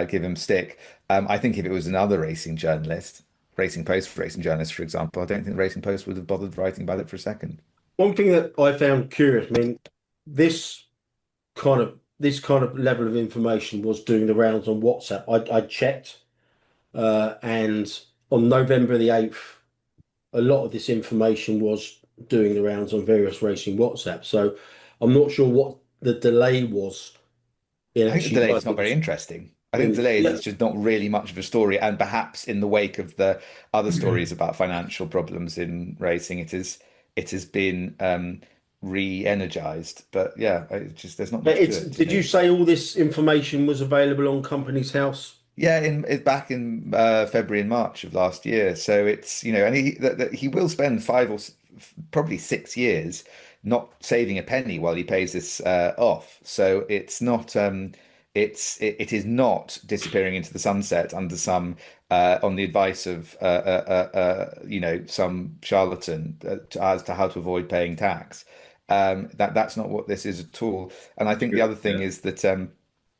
give him stick. I think if it was another racing journalist, Racing Post racing journalist, for example, I don't think the Racing Post would have bothered writing about it for a second. One thing that I found curious, I mean, this this kind of level of information was doing the rounds on WhatsApp. I checked, and on November the 8th, a lot of this information was doing the rounds on various racing WhatsApp. So I'm not sure what the delay was in I think the actually delay is not working. very interesting. I think the delay is Yeah, it's just not really much of a story, and perhaps in the wake of the other stories about financial problems in racing, it has been re-energized. But yeah, it's just there's not but much to it's. it to Did you me. say all this information was available on Company's House? Yeah, back in February and March of last year. So it's and he will spend probably 6 years not saving a penny while he pays this off. So it's not it is not disappearing into the sunset under some on the advice of some charlatan as to how to avoid paying tax. That's not what this is at all. And I think the other thing Yeah. is that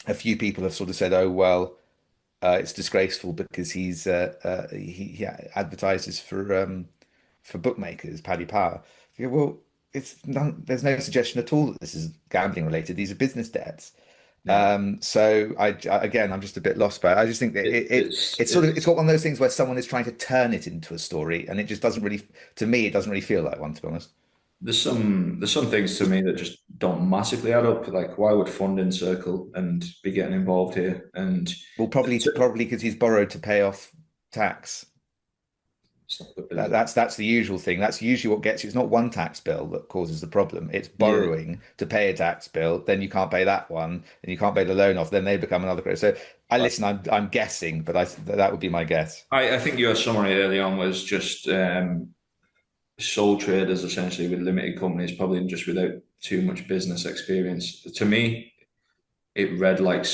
a few people have sort of said, oh well. It's disgraceful because he advertises for bookmakers, Paddy Power. Yeah, well, there's no suggestion at all that this is gambling related. These are business debts. Yeah. So again, I'm just a bit lost by it. I just think that it's got one of those things where someone is trying to turn it into a story, and it just doesn't really, to me, it doesn't really feel like one, to be honest. There's some things to me that just don't massively add up. Like, why would funding circle and be getting involved here? And Well, probably because he's borrowed to pay off tax. it's not good business. That's the usual thing. That's usually what gets you. It's not one tax bill that causes the problem. It's Yeah, borrowing to pay a tax bill. Then you can't pay that one, and you can't pay the loan off. Then they become another credit. So I'm guessing, but that would be my guess. I think your summary early on was just sole traders essentially with limited companies, probably just without too much business experience. To me, it read like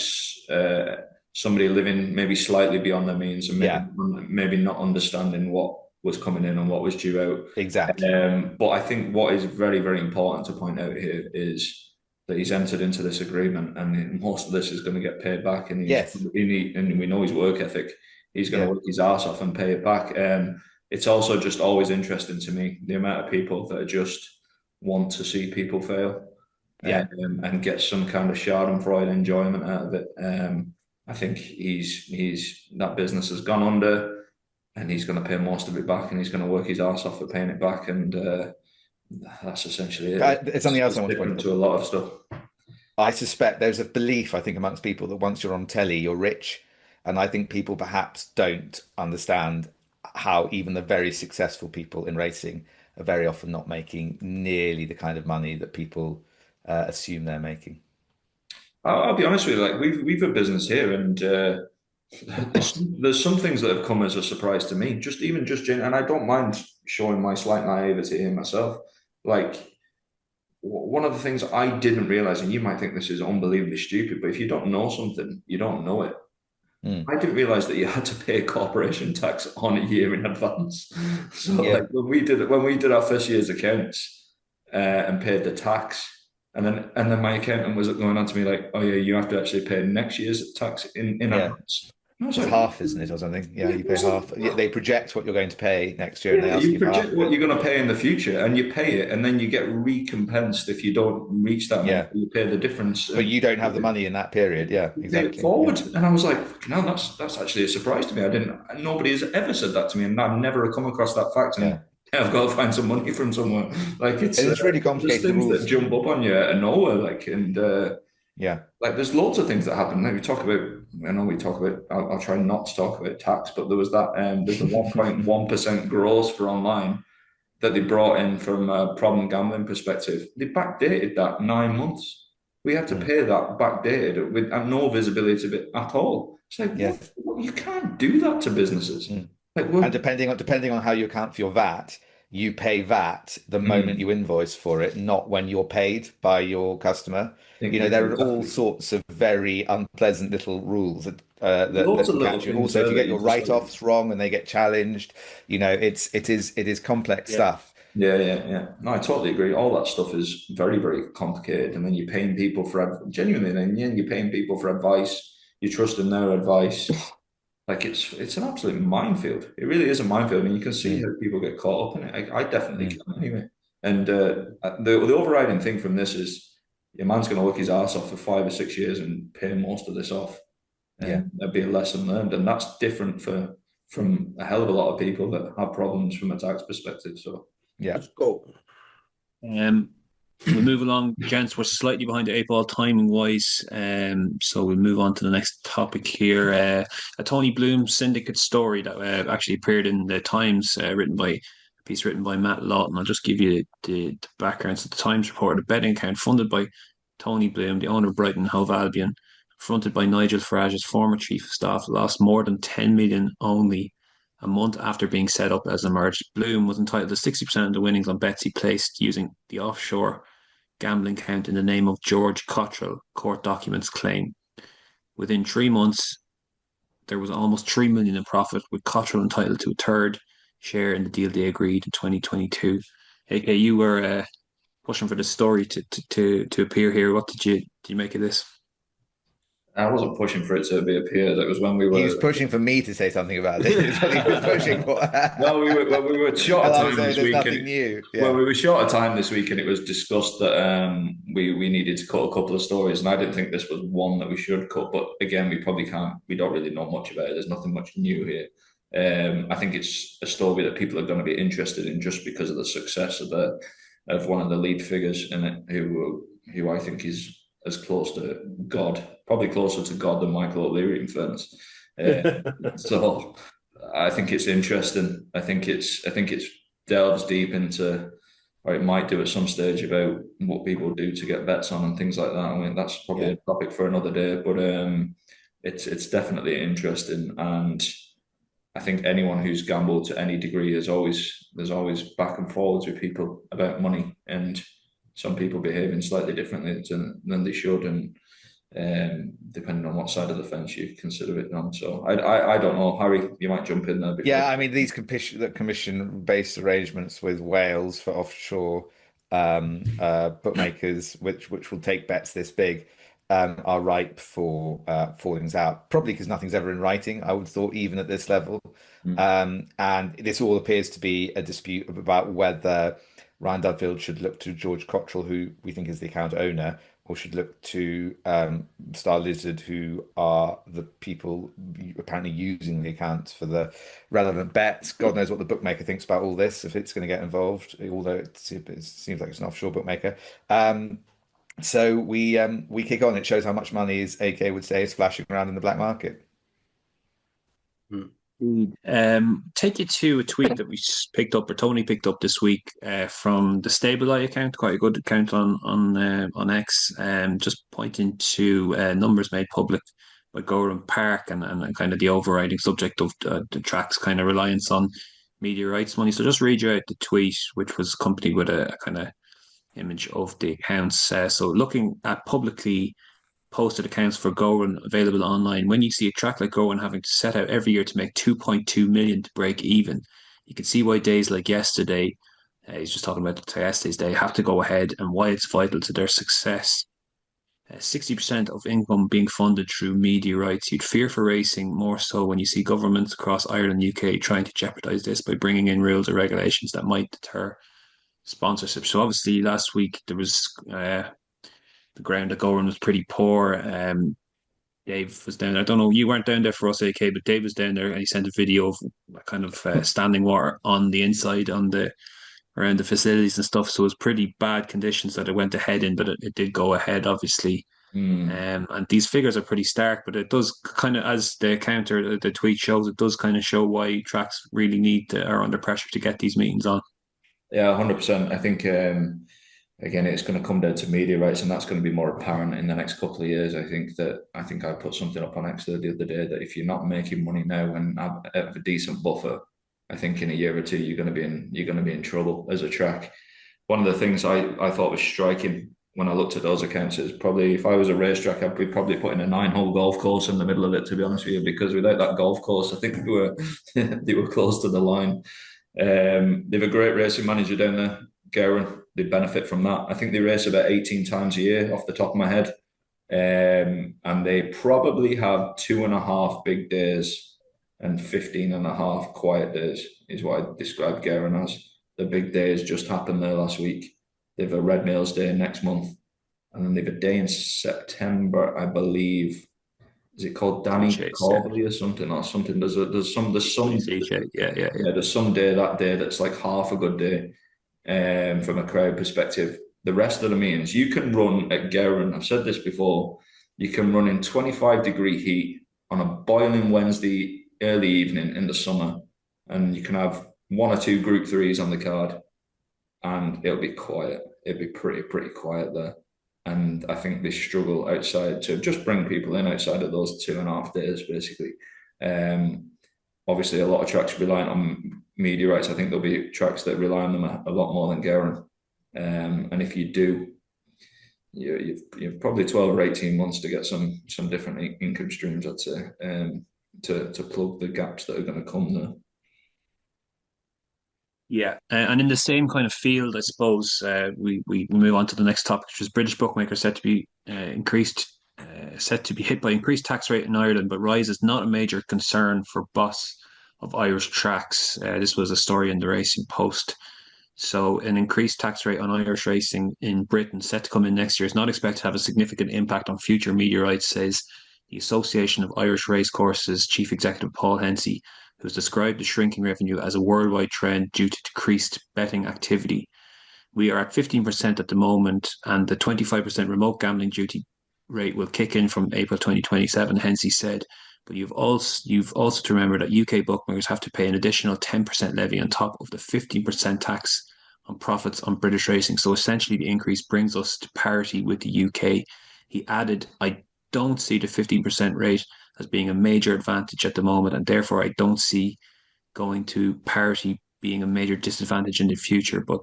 somebody living maybe slightly beyond their means and Yeah, maybe not understanding what was coming in and what was due out. exactly. But I think what is very, very important to point out here is that he's entered into this agreement, and most of this is going to get paid back. And Yes. and we know his work ethic. He's going to Yeah. work his ass off and pay it back. It's also just always interesting to me the amount of people that just want to see people fail, Yeah. and get some kind of Schadenfreude enjoyment out of it. I think he's that business has gone under, and he's going to pay most of it back, and he's going to work his ass off for paying it back, and that's essentially it. It's something else It's I want to point different out. to a lot of stuff. I suspect there's a belief, I think, amongst people that once you're on telly, you're rich. And I think people perhaps don't understand how even the very successful people in racing are very often not making nearly the kind of money that people assume they're making. I'll be honest with you, like we've a business here, and there's some things that have come as a surprise to me. And I don't mind showing my slight naivety here myself. Like one of the things I didn't realize, and you might think this is unbelievably stupid, but if you don't know something, you don't know it. Mm. I didn't realize that you had to pay corporation tax on a year in advance. So Yeah. like when we did our first year's accounts and paid the tax, and then my accountant was going on to me like, oh yeah, you have to actually pay next year's tax in Yeah. advance. And I was It's like, half, isn't it, or something? Yeah, you pay half. Yeah, they project what you're going to pay next year and they yeah, ask you you for half project of what it. you're going to pay in the future, and you pay it, and then you get recompensed if you don't reach that Yeah. number. You pay the difference. But you don't have the money in that period. Yeah, Pay it exactly. forward, Yeah. and I was like, "No, that's actually a surprise to me. I didn't. Nobody has ever said that to me, and I've never come across that fact. Yeah. And I've got to find some money from somewhere. Like And it's really there's complicated, the things that rules. jump up on you out of nowhere. Like Yeah. like there's loads of things that happen. Like we talk about. I know we talk about. I'll try not to talk about tax, but there was that. There's the 1.1% gross for online that they brought in from a problem gambling perspective. They backdated that 9 months. We had to Mm. pay that backdated with no visibility of it at all. It's like, Yeah. what? You can't do that to businesses. Like, And depending on how you account for your VAT, you pay VAT the moment you invoice for it, not when you're paid by your customer. There are all exactly. sorts of very unpleasant little rules that Loads that of can little catch you. And things also, if there you that get you your just like, write-offs wrong and they get challenged, it is complex Yeah. stuff. yeah. No, I totally agree. All that stuff is very, very complicated. And then you're paying people for, genuinely, then in the end, you're paying people for advice. You trust in their advice. Like it's an absolute minefield. It really is a minefield, and you can see how Mm, people get caught up in it. I definitely mm, can anyway. And the overriding thing from this is your man's going to work his ass off for 5 or 6 years and pay most of this off, yeah, and there'll be a lesson learned. And that's different from a hell of a lot of people that have problems from a tax perspective. So yeah. Let's go. Um, we'll move along, gents. We're slightly behind the eight ball timing wise, so we'll move on to the next topic here. A Tony Bloom syndicate story that actually appeared in the Times, a piece written by Matt Lawton. I'll just give you the background. So the Times reported a betting account funded by Tony Bloom, the owner of Brighton and Hove Albion, fronted by Nigel Farage's former chief of staff, lost more than 10 million only a month after being set up as emerged. Bloom was entitled to 60% of the winnings on bets he placed using the offshore gambling account in the name of George Cottrell, court documents claim. Within 3 months, there was almost 3 million in profit, with Cottrell entitled to a third share in the deal they agreed in 2022. AK, you were pushing for the story to appear here. What did you make of this? I wasn't pushing for it to be appeared. It was when we He was were pushing for me to say something about it. Is what he was pushing for. well, we were short And of I was time saying this there's week, nothing new. well, Yeah. we were short of time this week, and it was discussed that we needed to cut a couple of stories, and I didn't think this was one that we should cut. But again, we probably can't. We don't really know much about it. There's nothing much new here. I think it's a story that people are going to be interested in just because of the success of one of the lead figures in it, who I think is as close to God, probably closer to God than Michael O'Leary, in fairness. So I think it's interesting. I think it's delves deep into, or it might do at some stage, about what people do to get bets on and things like that. I mean, that's probably Yeah. a topic for another day, but it's definitely interesting. And I think anyone who's gambled to any degree, there's always back and forwards with people about money, and some people behaving slightly differently than they should, and depending on what side of the fence you consider it on. So I don't know, Harry, you might jump in there. Yeah, I mean, these commission-based arrangements with Wales for offshore bookmakers, which will take bets this big, are ripe for fallings out. Probably because nothing's ever in writing, I would have thought, even at this level. And this all appears to be a dispute about whether Ryan Dudfield should look to George Cottrell, who we think is the account owner, or should look to Star Lizard, who are the people apparently using the accounts for the relevant bets. God knows what the bookmaker thinks about all this, if it's going to get involved, although it seems like it's an offshore bookmaker. So we kick on. It shows how much money, as AK would say, is splashing around in the black market. Take you to a tweet that we picked up, or Tony picked up this week, from the Stable Eye account, quite a good account on X, just pointing to numbers made public by Gowran Park, and kind of the overriding subject of the track's kind of reliance on media rights money. So just read you out the tweet, which was accompanied with a kind of image of the accounts. So looking at publicly posted accounts for Gowran available online, when you see a track like Gowran having to set out every year to make 2.2 million to break even, you can see why days like yesterday, he's just talking about yesterday's day, have to go ahead, and why it's vital to their success. 60% of income being funded through media rights. You'd fear for racing more so when you see governments across Ireland and UK trying to jeopardise this by bringing in rules or regulations that might deter sponsorship. So obviously last week there was the ground at Gowran was pretty poor. Dave was down there. I don't know, you weren't down there for us, AK, but Dave was down there, and he sent a video of kind of standing water on the inside, on the around the facilities and stuff. So it was pretty bad conditions that it went ahead in, but it did go ahead, obviously. And these figures are pretty stark, but it does kind of, as the tweet shows, it does kind of show why tracks really are under pressure to get these meetings on. Yeah, 100%. I think again, it's going to come down to media rights, and that's going to be more apparent in the next couple of years. I think I put something up on X the other day that if you're not making money now and have a decent buffer, I think in a year or two you're going to be in trouble as a track. One of the things I thought was striking when I looked at those accounts is probably, if I was a racetrack, I'd be probably putting a 9-hole golf course in the middle of it, to be honest with you, because without that golf course, I think they were close to the line. They've a great racing manager down there, Gowran. They benefit from that. I think they race about 18 times a year off the top of my head. And they probably have 2.5 big days and 15.5 quiet days, is what I describe Gowran as. The big days just happened there last week. They've a Red Nails Day next month. And then they've a day in September, I believe. Is it called Danny Corbley or something? There's some there's some day that day that's like half a good day from a crowd perspective. The rest of the meetings you can run at Gowran. I've said this before. You can run in 25-degree heat on a boiling Wednesday early evening in the summer, and you can have 1 or 2 Group 3s on the card, and it'll be quiet. It'll be pretty quiet there. And I think they struggle outside to just bring people in outside of those 2.5 days, basically. Obviously, a lot of tracks reliant on media rights. I think there'll be tracks that rely on them a lot more than Gowran. And if you do, you've probably 12 or 18 months to get some different income streams, I'd say, to plug the gaps that are going to come there. Yeah, and in the same kind of field, I suppose, we move on to the next topic, which is British Bookmaker set to be set to be hit by increased tax rate in Ireland, but rise is not a major concern for boss of Irish tracks. This was a story in the Racing Post. So an increased tax rate on Irish racing in Britain set to come in next year is not expected to have a significant impact on future media rights, says the Association of Irish Racecourses chief executive Paul Hensey, who's described the shrinking revenue as a worldwide trend due to decreased betting activity. We are at 15% at the moment, and the 25% remote gambling duty rate will kick in from April 2027, Hensey said. But you've also to remember that UK bookmakers have to pay an additional 10% levy on top of the 15% tax on profits on British racing. So essentially the increase brings us to parity with the UK. He added, I don't see the 15% rate as being a major advantage at the moment, and therefore I don't see going to parity being a major disadvantage in the future, but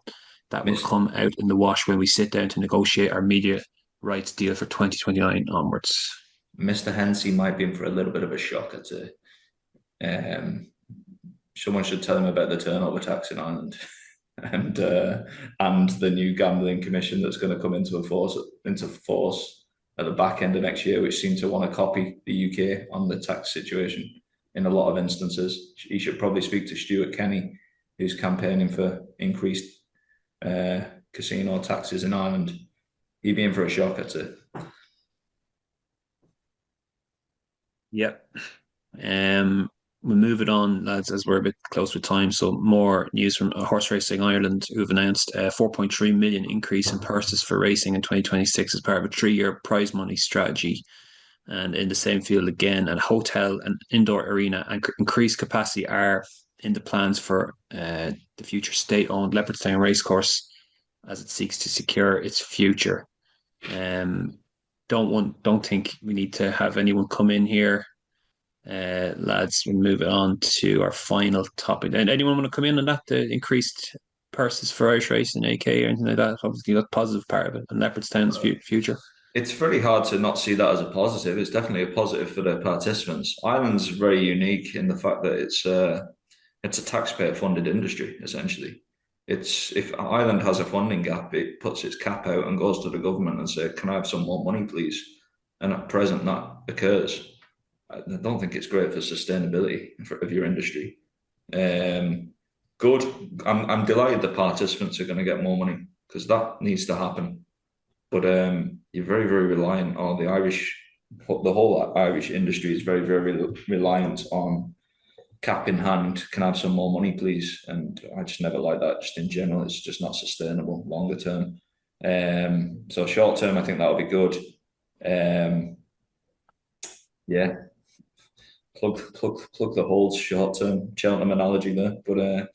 that will come out in the wash when we sit down to negotiate our media rights deal for 2029 onwards. Mr. Hensey might be in for a little bit of a shock, I'd say. Someone should tell him about the turnover tax in Ireland and the new gambling commission that's going to come into force at the back end of next year, which seem to want to copy the UK on the tax situation in a lot of instances. He should probably speak to Stuart Kenny, who's campaigning for increased casino taxes in Ireland. He'd be in for a shock, I'd say. Yep. We'll move it on, lads, as we're a bit close with time. So more news from Horse Racing Ireland, who've announced a 4.3 million increase in purses for racing in 2026 as part of a 3-year prize money strategy. And in the same field again, a hotel and indoor arena and increased capacity are in the plans for the future state-owned Leopardstown racecourse as it seeks to secure its future. Don't think we need to have anyone come in here. Lads, we'll move it on to our final topic. And anyone want to come in on that? The increased purses for Irish racing, AK, or anything like that? Obviously, the positive part of it, and Leopardstown's future. It's very hard to not see that as a positive. It's definitely a positive for the participants. Ireland's very unique in the fact that it's a taxpayer-funded industry, essentially. If Ireland has a funding gap, it puts its cap out and goes to the government and says, "Can I have some more money, please?" And at present, that occurs. I don't think it's great for sustainability of your industry. Good. I'm delighted the participants are going to get more money because that needs to happen. But you're very, very reliant on the whole Irish industry is very, very reliant on cap in hand. Can I have some more money, please? And I just never like that. Just in general, it's just not sustainable longer term. So short term, I think that'll be good. Yeah. Plug the holes short term Cheltenham analogy there. But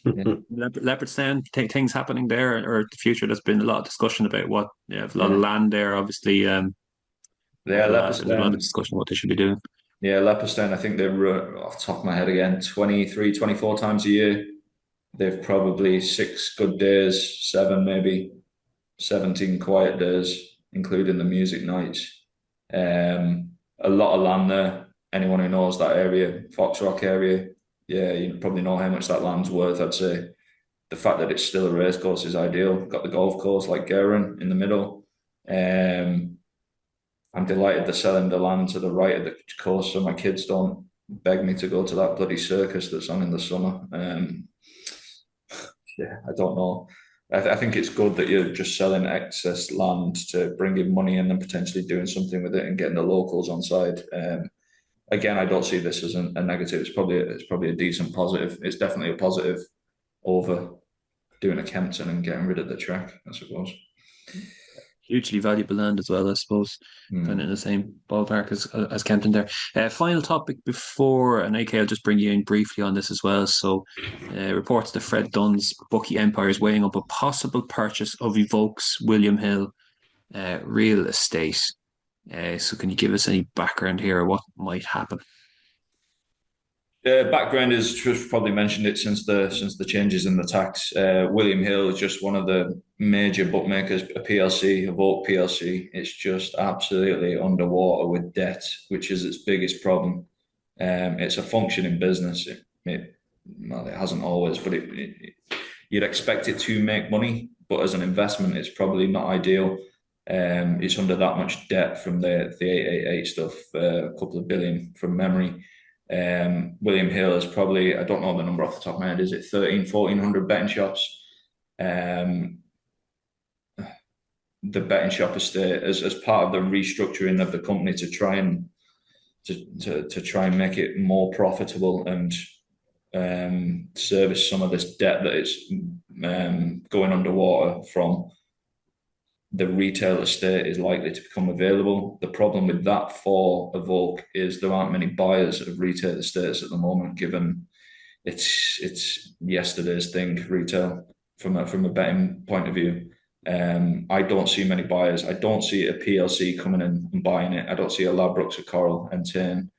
Leopardstown, things happening there, or the future. There's been a lot of discussion about what, a lot of land there, obviously. Yeah, There's a lot of Leopardstown. discussion what they should be doing. Yeah, Leopardstown, I think they're off the top of my head again, 23, 24 times a year. They've probably 6 good days, 7 maybe, 17 quiet days, including the music nights. A lot of land there. Anyone who knows that area, Foxrock area, yeah, you probably know how much that land's worth, I'd say. The fact that it's still a racecourse is ideal. Got the golf course like Gowran in the middle. I'm delighted they're selling the land to the right of the course so my kids don't beg me to go to that bloody circus that's on in the summer. Yeah, I don't know. I think it's good that you're just selling excess land to bring in money and then potentially doing something with it and getting the locals on side. Again, I don't see this as a negative. It's probably a decent positive. It's definitely a positive over doing a Kempton and getting rid of the track, I suppose. Hugely valuable land as well, I suppose. Kind of in the same ballpark as Kempton there. Final topic before, and AK, I'll just bring you in briefly on this as well. So, reports that Fred Dunn's bookie empire is weighing up a possible purchase of Evoke's William Hill real estate. So, can you give us any background here, or what might happen? Background is just probably mentioned it since the changes in the tax. William Hill is just one of the major bookmakers, a PLC, Evoke PLC. It's just absolutely underwater with debt, which is its biggest problem. It's a functioning business. It hasn't always, but you'd expect it to make money, but as an investment, it's probably not ideal. It's under that much debt from the 888 stuff, a couple of billion from memory. William Hill is probably, I don't know the number off the top of my head, is it 1,400 betting shops? The betting shop estate as part of the restructuring of the company to try and make it more profitable and service some of this debt that it's going underwater from. The retail estate is likely to become available. The problem with that for Evoke is there aren't many buyers of retail estates at the moment, given it's yesterday's thing, retail, from a betting point of view. I don't see many buyers. I don't see a PLC coming in and buying it. I don't see a Ladbrokes, a Coral, and Tane.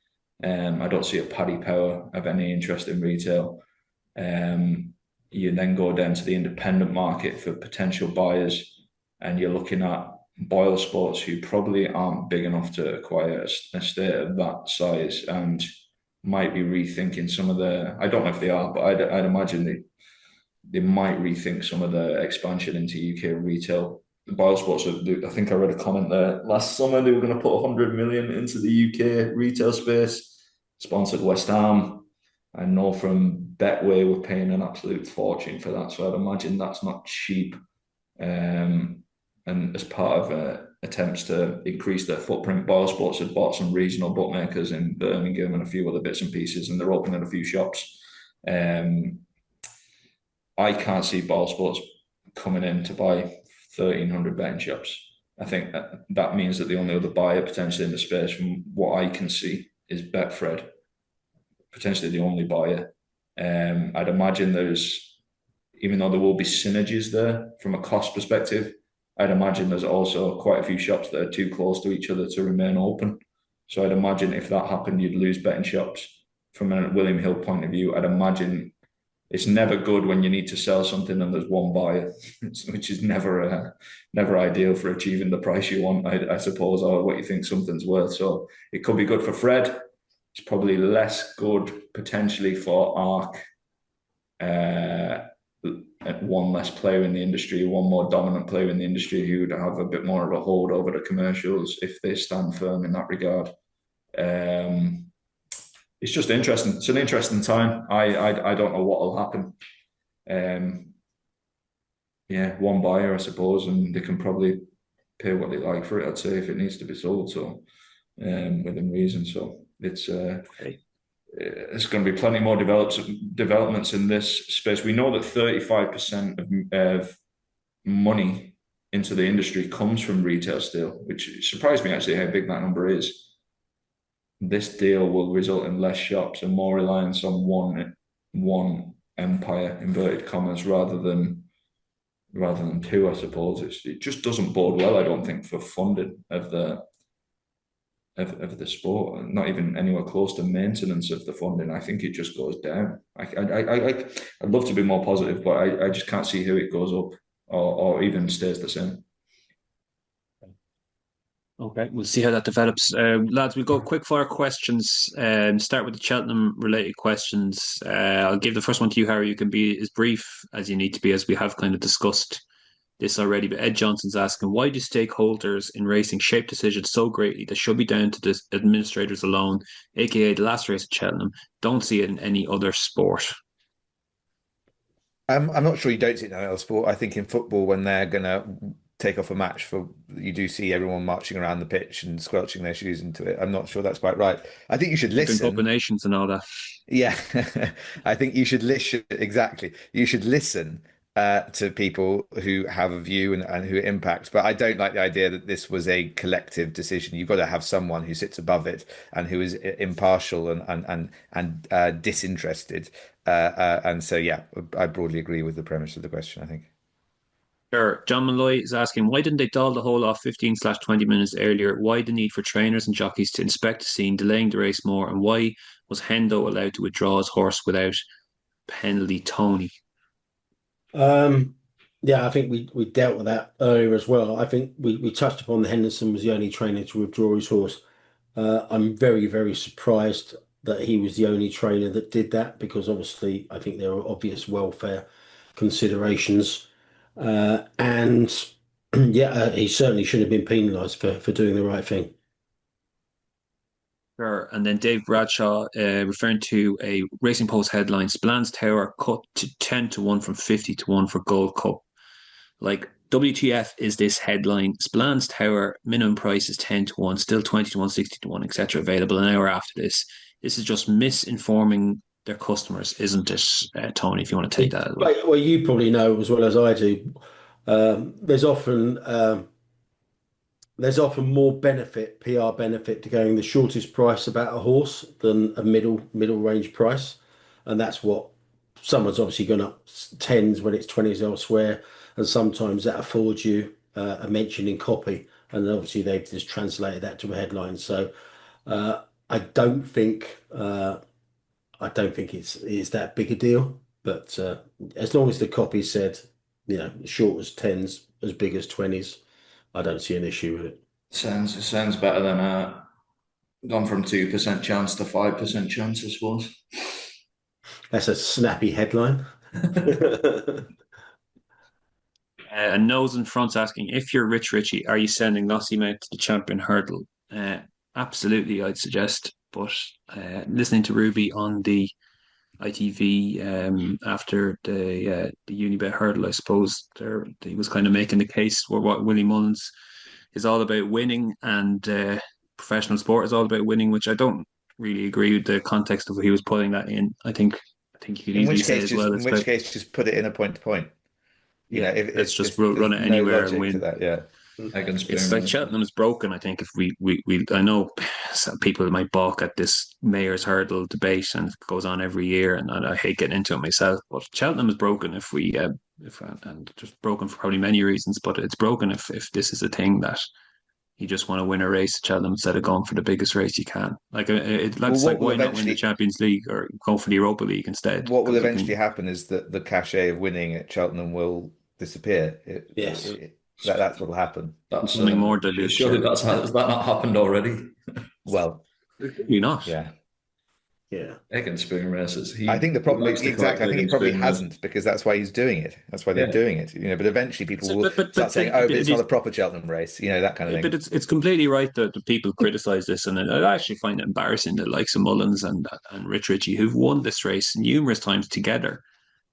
I don't see a Paddy Power of any interest in retail. You then go down to the independent market for potential buyers, and you're looking at Boyle Sports, who probably aren't big enough to acquire a estate of that size and might be rethinking some of the, I don't know if they are, but I'd imagine they might rethink some of the expansion into UK retail. Boyle Sports, I think I read a comment there last summer, they were going to put 100 million into the UK retail space, sponsored West Ham. I know from Betway we're paying an absolute fortune for that, so I'd imagine that's not cheap. And as part of attempts to increase their footprint, Boyle Sports have bought some regional bookmakers in Birmingham and a few other bits and pieces, and they're opening a few shops. I can't see Boyle Sports coming in to buy 1,300 betting shops. I think that means that the only other buyer potentially in the space, from what I can see, is Betfred, potentially the only buyer. I'd imagine even though there will be synergies there from a cost perspective, I'd imagine there's also quite a few shops that are too close to each other to remain open. So I'd imagine if that happened, you'd lose betting shops. From a William Hill point of view, I'd imagine it's never good when you need to sell something and there's one buyer, which is never ideal for achieving the price you want, I suppose, or what you think something's worth. So it could be good for Fred. It's probably less good potentially for ARC. One less player in the industry, one more dominant player in the industry who would have a bit more of a hold over the commercials if they stand firm in that regard. It's just interesting. It's an interesting time. I don't know what will happen. One buyer, I suppose, and they can probably pay what they like for it, I'd say, if it needs to be sold. So within reason. So it's going to be plenty more developments in this space. We know that 35% of money into the industry comes from retail still, which surprised me actually how big that number is. This deal will result in less shops and more reliance on one empire, inverted commas, rather than two, I suppose. It just doesn't bode well, I don't think, for funding of the sport, and not even anywhere close to maintenance of the funding. I think it just goes down. I'd love to be more positive, but I just can't see how it goes up or even stays the same. Okay, we'll see how that develops. Lads, we'll go quick fire questions. Start with the Cheltenham related questions. I'll give the first one to you, Harry. You can be as brief as you need to be, as we have kind of discussed this already. But Ed Johnson's asking, why do stakeholders in racing shape decisions so greatly that should be down to the administrators alone, aka the last race at Cheltenham? Don't see it in any other sport. I'm not sure you don't see it in another sport. I think in football, when they're going to take off a match, you do see everyone marching around the pitch and squelching their shoes into it. I'm not sure that's quite right. I think you should listen. Cup of Nations and all that. Yeah, I think you should listen. Exactly. You should listen to people who have a view and who it impacts. But I don't like the idea that this was a collective decision. You've got to have someone who sits above it and who is impartial and disinterested. And so, yeah, I broadly agree with the premise of the question, I think. Sure. John Malloy is asking, why didn't they dial the hole off 15/20 minutes earlier? Why the need for trainers and jockeys to inspect the scene, delaying the race more? And why was Hendo allowed to withdraw his horse without penalty, Tony? Yeah, I think we dealt with that earlier as well. I think we touched upon the Henderson was the only trainer to withdraw his horse. I'm very, very surprised that he was the only trainer that did that, because obviously I think there are obvious welfare considerations. And yeah, he certainly should have been penalised for doing the right thing. Sure. And then Dave Bradshaw, referring to a Racing Post headline, Spillane Tower cut to 10-1 from 50-1 for Gold Cup. Like, WTF is this headline? Spillane Tower minimum price is 10-1, still 20-1, 60-1, etc. available an hour after this. This is just misinforming their customers, isn't it, Tony? If you want to take that as well. Well, you probably know as well as I do. There's often more benefit, PR benefit, to going the shortest price about a horse than a middle range price, and that's what someone's obviously gone up tens when it's 20s elsewhere, and sometimes that affords you a mention in copy, and obviously they've just translated that to a headline. So I don't think it's that big a deal, but as long as the copy said, short as tens, as big as 20s, I don't see an issue with it. Sounds better than gone from 2% chance to 5% chance, I suppose. That's a snappy headline. And Nose in Front's asking, if you're Rich Ritchie, are you sending Lossiemount to the Champion Hurdle? Absolutely, I'd suggest. But listening to Ruby on the ITV after the Unibet Hurdle, I suppose he was kind of making the case for what Willie Mullins is all about, winning, and professional sport is all about winning, which I don't really agree with the context of what he was putting that in. I think you could easily say as well. In which case, just put it in a point to point. Let's just run it anywhere and win. It's like Cheltenham's broken. I think if we I know some people might balk at this Mayor's Hurdle debate, and it goes on every year, and I hate getting into it myself. But Cheltenham is broken and just broken for probably many reasons. But it's broken if this is a thing that you just want to win a race at Cheltenham instead of going for the biggest race you can. Like why not win the Champions League or go for the Europa League instead? What will eventually happen is that the cachet of winning at Cheltenham will disappear. Yes. That's what will happen. That's something more diluted. Surely has that not happened already? Well, you're not. Yeah. Egg and spoon races. I think the problem is exactly. I think he probably hasn't, because that's why he's doing it. That's why they're doing it. But eventually people will start saying, "Oh, but it's not a proper Cheltenham race." That kind of thing. But it's completely right that the people criticise this, and I actually find it embarrassing that likes of Mullins and Rich Ritchie, who've won this race numerous times together,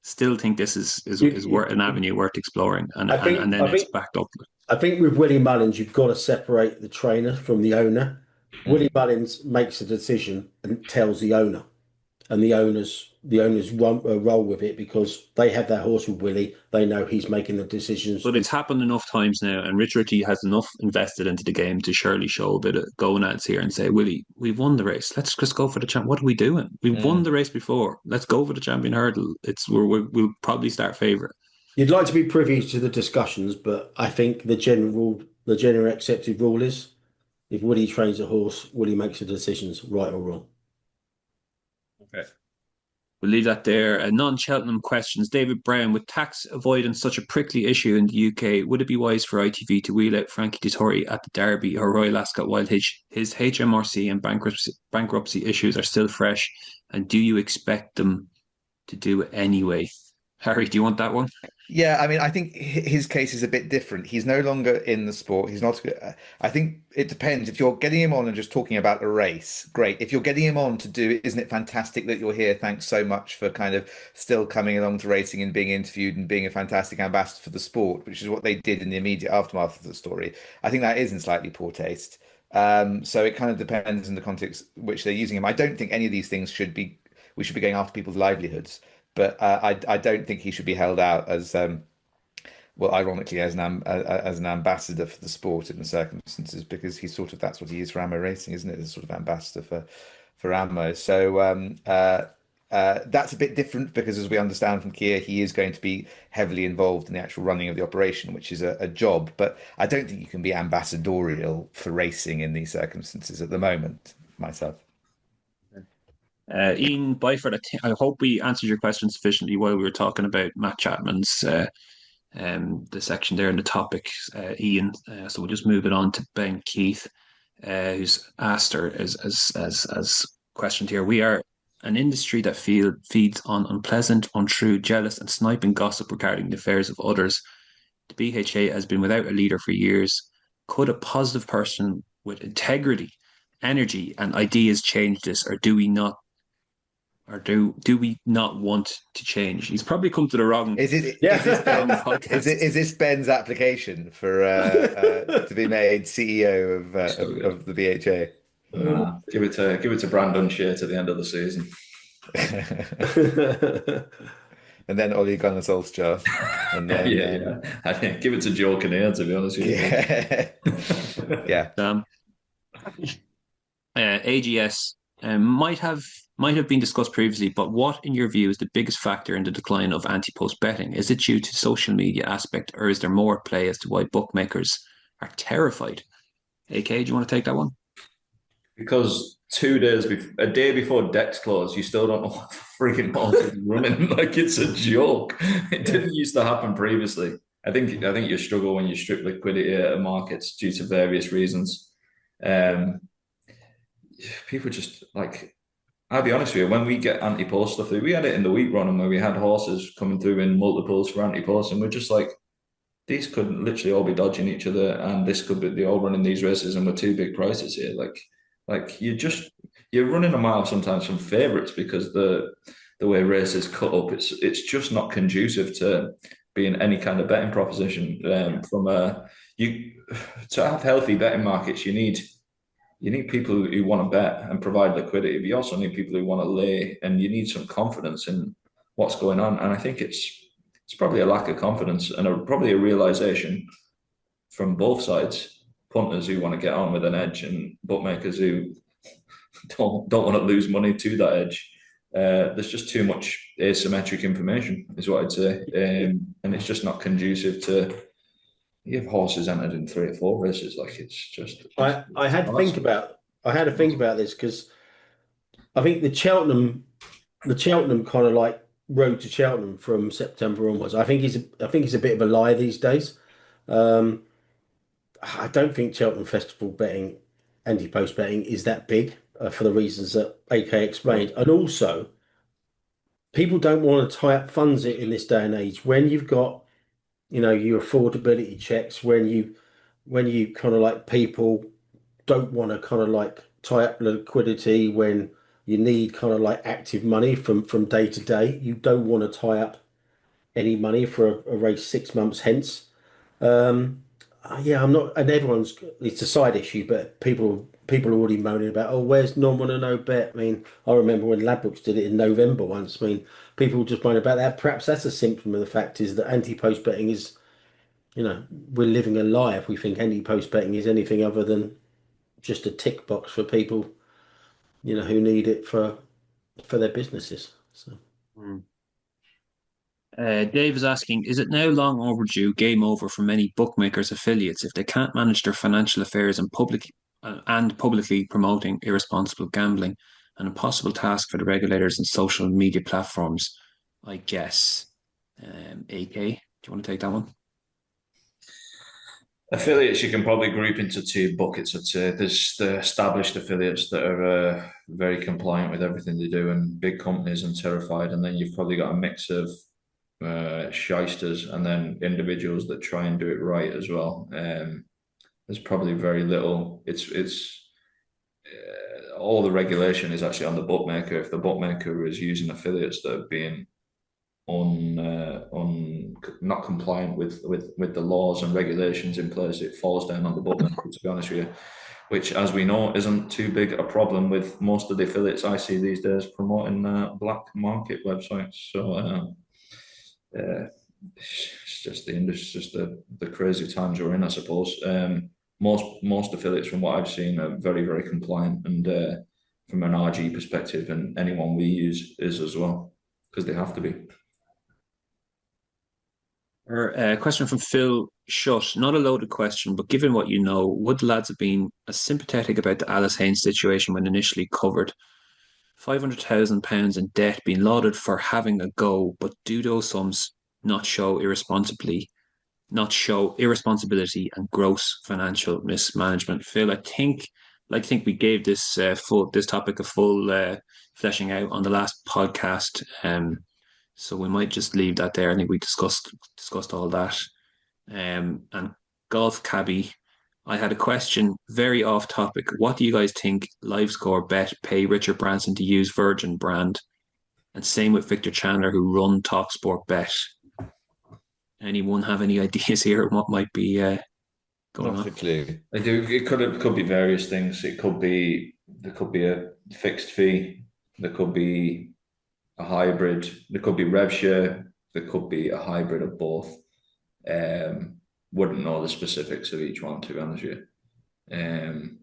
still think this is an avenue worth exploring, and then it's backed up. I think with Willie Mullins, you've got to separate the trainer from the owner. Willie Mullins makes a decision and tells the owner, and the owner's the owners roll with it because they have that horse with Willie. They know he's making the decisions. But it's happened enough times now, and Rich Ritchie has enough invested into the game to surely show a bit of gonads here and say, Willie, we've won the race. Let's just go for the champ. What are we doing? We've won the race before. Let's go for the champion hurdle. We'll probably start favourite. You'd like to be privy to the discussions, but I think the general accepted rule is if Willie trains a horse, Willie makes the decisions, right or wrong. Okay. We'll leave that there. Non-Cheltenham questions. David Brown, with tax avoidance such a prickly issue in the UK, would it be wise for ITV to wheel out Frankie Dettori at the Derby or Royal Ascot while his HMRC and bankruptcy issues are still fresh? And do you expect them to do it anyway? Harry, do you want that one? Yeah, I mean, I think his case is a bit different. He's no longer in the sport. He's not. I think it depends. If you're getting him on and just talking about a race, great. If you're getting him on to do it, isn't it fantastic that you're here? Thanks so much for kind of still coming along to racing and being interviewed and being a fantastic ambassador for the sport, which is what they did in the immediate aftermath of the story. I think that is in slightly poor taste. So it kind of depends on the context which they're using him. I don't think any of these things we should be going after people's livelihoods. But I don't think he should be held out as ironically as an ambassador for the sport in the circumstances, because that's what he is for Ammo Racing, isn't it? As a sort of ambassador for Ammo. So that's a bit different because, as we understand from Keir, he is going to be heavily involved in the actual running of the operation, which is a job. But I don't think you can be ambassadorial for racing in these circumstances at the moment, myself. Ian Byford, I hope we answered your question sufficiently while we were talking about Matt Chapman's the section there in the topic, Ian. So we'll just move it on to Ben Keith, who's asked her as questioned here. We are an industry that feeds on unpleasant, untrue, jealous, and sniping gossip regarding the affairs of others. The BHA has been without a leader for years. Could a positive person with integrity, energy, and ideas change this, or do we not? Or do we not want to change? He's probably come to the wrong. Is this Ben's application for to be made CEO of the BHA? Give it to Brandon Shear to the end of the season, and then Ole Gunnar Solskjaer, and then yeah. I think give it to Joe Kinnear, to be honest with you. Yeah. AGS might have been discussed previously, but what, in your view, is the biggest factor in the decline of anti-post betting? Is it due to social media aspect, or is there more at play as to why bookmakers are terrified? AK, do you want to take that one? Because a day before decks close, you still don't know what the freaking horse is running. Like, it's a joke. It didn't used to happen previously. I think you struggle when you strip liquidity out of markets due to various reasons. People just like, I'll be honest with you, when we get anti-post stuff, we had it in the week running where we had horses coming through in multiples for anti-post, and we're just like, these could literally all be dodging each other, and this could be they all running these races, and we're two big prices here. Like you're running a mile sometimes from favourites because the way races cut up, it's just not conducive to being any kind of betting proposition. To have healthy betting markets, you need people who want to bet and provide liquidity, but you also need people who want to lay, and you need some confidence in what's going on. And I think it's probably a lack of confidence and probably a realization from both sides, punters who want to get on with an edge and bookmakers who don't want to lose money to that edge. There's just too much asymmetric information, is what I'd say. And it's just not conducive to. You have horses entered in 3 or 4 races, like it's just. I had to think about this because I think the Cheltenham kind of like road to Cheltenham from September onwards. I think it's a bit of a lie these days. I don't think Cheltenham Festival betting, anti-post betting, is that big for the reasons that AK explained, and also people don't want to tie up funds in this day and age when you've got, your affordability checks, when you kind of like people don't want to kind of like tie up liquidity, when you need kind of like active money from day to day. You don't want to tie up any money for a race 6 months hence. yeah, I'm not, and it's a side issue, but people are already moaning about, oh, where's non-win and no bet? I mean, I remember when Ladbrokes did it in November once. I mean, people just moan about that. Perhaps that's a symptom of the fact is that anti-post betting is, we're living a lie if we think anti-post betting is anything other than just a tick box for people, who need it for their businesses. So. Dave is asking, is it now long overdue game over for many bookmakers affiliates if they can't manage their financial affairs and publicly promoting irresponsible gambling? An impossible task for the regulators and social media platforms, I guess. AK, do you want to take that one? Affiliates you can probably group into two buckets, I'd say. There's the established affiliates that are very compliant with everything they do and big companies and terrified. And then you've probably got a mix of shysters and then individuals that try and do it right as well. There's probably very little. It's all the regulation is actually on the bookmaker. If the bookmaker is using affiliates that are being not compliant with the laws and regulations in place, it falls down on the bookmaker, to be honest with you, which, as we know, isn't too big a problem with most of the affiliates I see these days promoting black market websites. So it's just the industry, just the crazy times we're in, I suppose. Most affiliates, from what I've seen, are very, very compliant, and from an RG perspective, and anyone we use is as well, because they have to be. A question from Phil Shutt. Not a loaded question, but given what you know, would the lads have been as sympathetic about the Alice Haynes situation when initially covered? £500,000 in debt being lauded for having a go, but do those sums not show irresponsibility and gross financial mismanagement? Phil, I think we gave this topic a full fleshing out on the last podcast. So we might just leave that there. I think we discussed all that. And Golf Cabby, I had a question very off topic. What do you guys think LiveScore Bet pay Richard Branson to use Virgin brand? And same with Victor Chandler, who run TalkSport Bet. Anyone have any ideas here on what might be going on? I do. It could be various things. There could be a fixed fee. There could be a hybrid. There could be rev share. There could be a hybrid of both. Wouldn't know the specifics of each one, to be honest with you.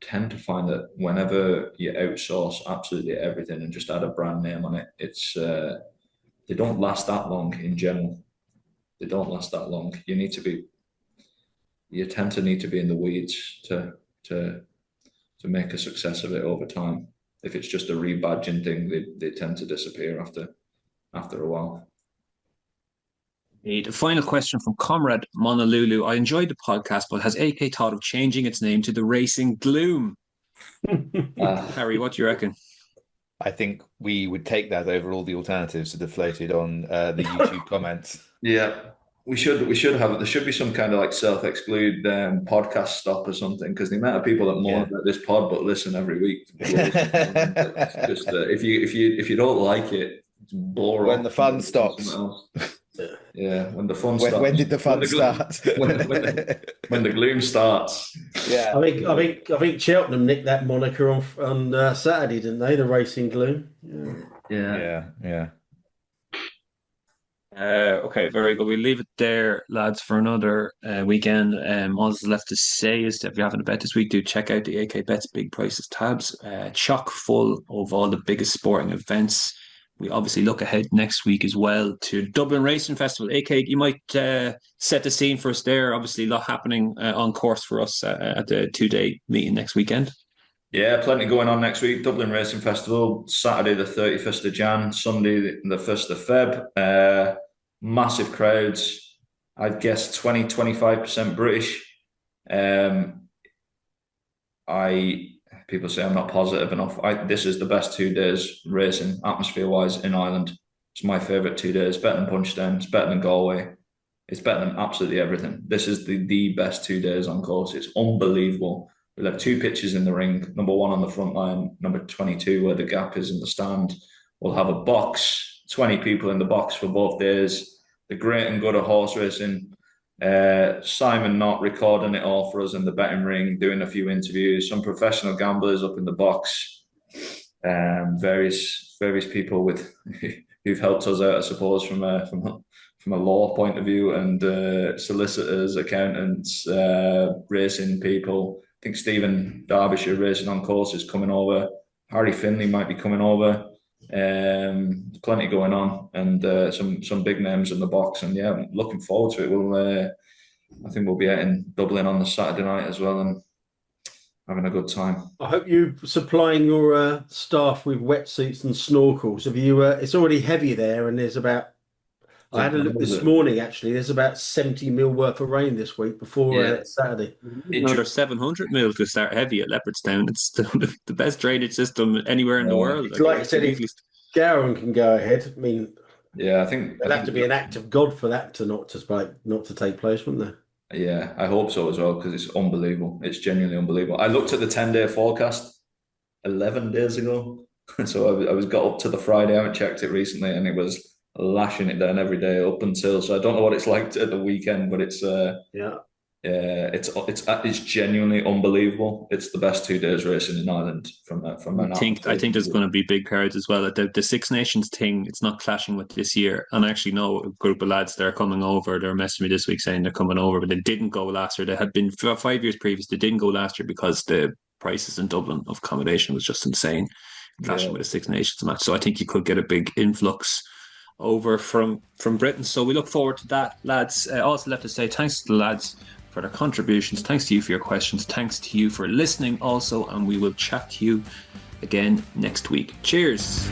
Tend to find that whenever you outsource absolutely everything and just add a brand name on it, it's they don't last that long in general. They don't last that long. You tend to need to be in the weeds to make a success of it over time. If it's just a rebadging thing, they tend to disappear after a while. The final question from Comrade Monolulu. I enjoyed the podcast, but has AK thought of changing its name to the Racing Gloom? Harry, what do you reckon? I think we would take that over all the alternatives that have floated on the YouTube comments. Yeah, we should have it. There should be some kind of like self-exclude podcast stop or something, because the amount of people that moan about this pod but listen every week. Just if you don't like it, it's boring. When the fun stops. Yeah, when the fun starts. When did the fun start? when the gloom starts. Yeah, I think Cheltenham nicked that moniker on Saturday, didn't they? The Racing Gloom. Yeah. Okay, very good. We'll leave it there, lads, for another weekend. All that's left to say is that if you haven't a bet this week, do check out the AK Bets Big Prices tabs. Chock full of all the biggest sporting events. We obviously look ahead next week as well to Dublin Racing Festival. AK, you might set the scene for us there. Obviously, a lot happening on course for us at the 2-day meeting next weekend. Yeah, plenty going on next week. Dublin Racing Festival, Saturday the 31st of Jan, Sunday the 1st of Feb. Massive crowds. I'd guess 20-25% British. People say I'm not positive enough. This is the best 2 days racing, atmosphere-wise, in Ireland. It's my favourite 2 days. Better than Punchestown. It's better than Galway. It's better than absolutely everything. This is the best 2 days on course. It's unbelievable. We'll have 2 pitches in the ring. Number 1 on the front line, number 22 where the gap is in the stand. We'll have a box, 20 people in the box for both days. The great and good of horse racing. Simon not recording it all for us in the betting ring, doing a few interviews, some professional gamblers up in the box, various people with who've helped us out, I suppose, from a law point of view, and solicitors, accountants, racing people. I think Stephen Derbyshire Racing on Course is coming over. Harry Finley might be coming over. Plenty going on, and some big names in the box, and yeah, I'm looking forward to it. I think we'll be out in Dublin on the Saturday night as well, and having a good time. I hope you're supplying your staff with wetsuits and snorkels. Have you? It's already heavy there, and there's about. I had a look this morning. Actually, there's about 70 mil worth of rain this week before Saturday. Another 700 mil to start heavy at Leopardstown. It's the best drainage system anywhere in the world. Like I said, if Gowran can go ahead, I mean, yeah, I think there'd have to be an act of God for that not to take place, wouldn't there? Yeah, I hope so as well, because it's unbelievable. It's genuinely unbelievable. I looked at the 10-day forecast 11 days ago, so I was got up to the Friday. I haven't checked it recently, and it was lashing it down every day up until. So I don't know what it's like at the weekend, but it's it's genuinely unbelievable. It's the best 2 days racing in Ireland from an. I think there's going to be big cards as well. The Six Nations thing, it's not clashing with this year. And I actually know a group of lads that are coming over. They're messaging me this week saying they're coming over, but they didn't go last year. They had been 5 years previous. They didn't go last year because the prices in Dublin of accommodation was just insane, clashing with the Six Nations match. So I think you could get a big influx over from Britain. So we look forward to that, lads. Also left to say thanks to the lads for their contributions. Thanks to you for your questions. Thanks to you for listening also, and we will chat to you again next week. Cheers.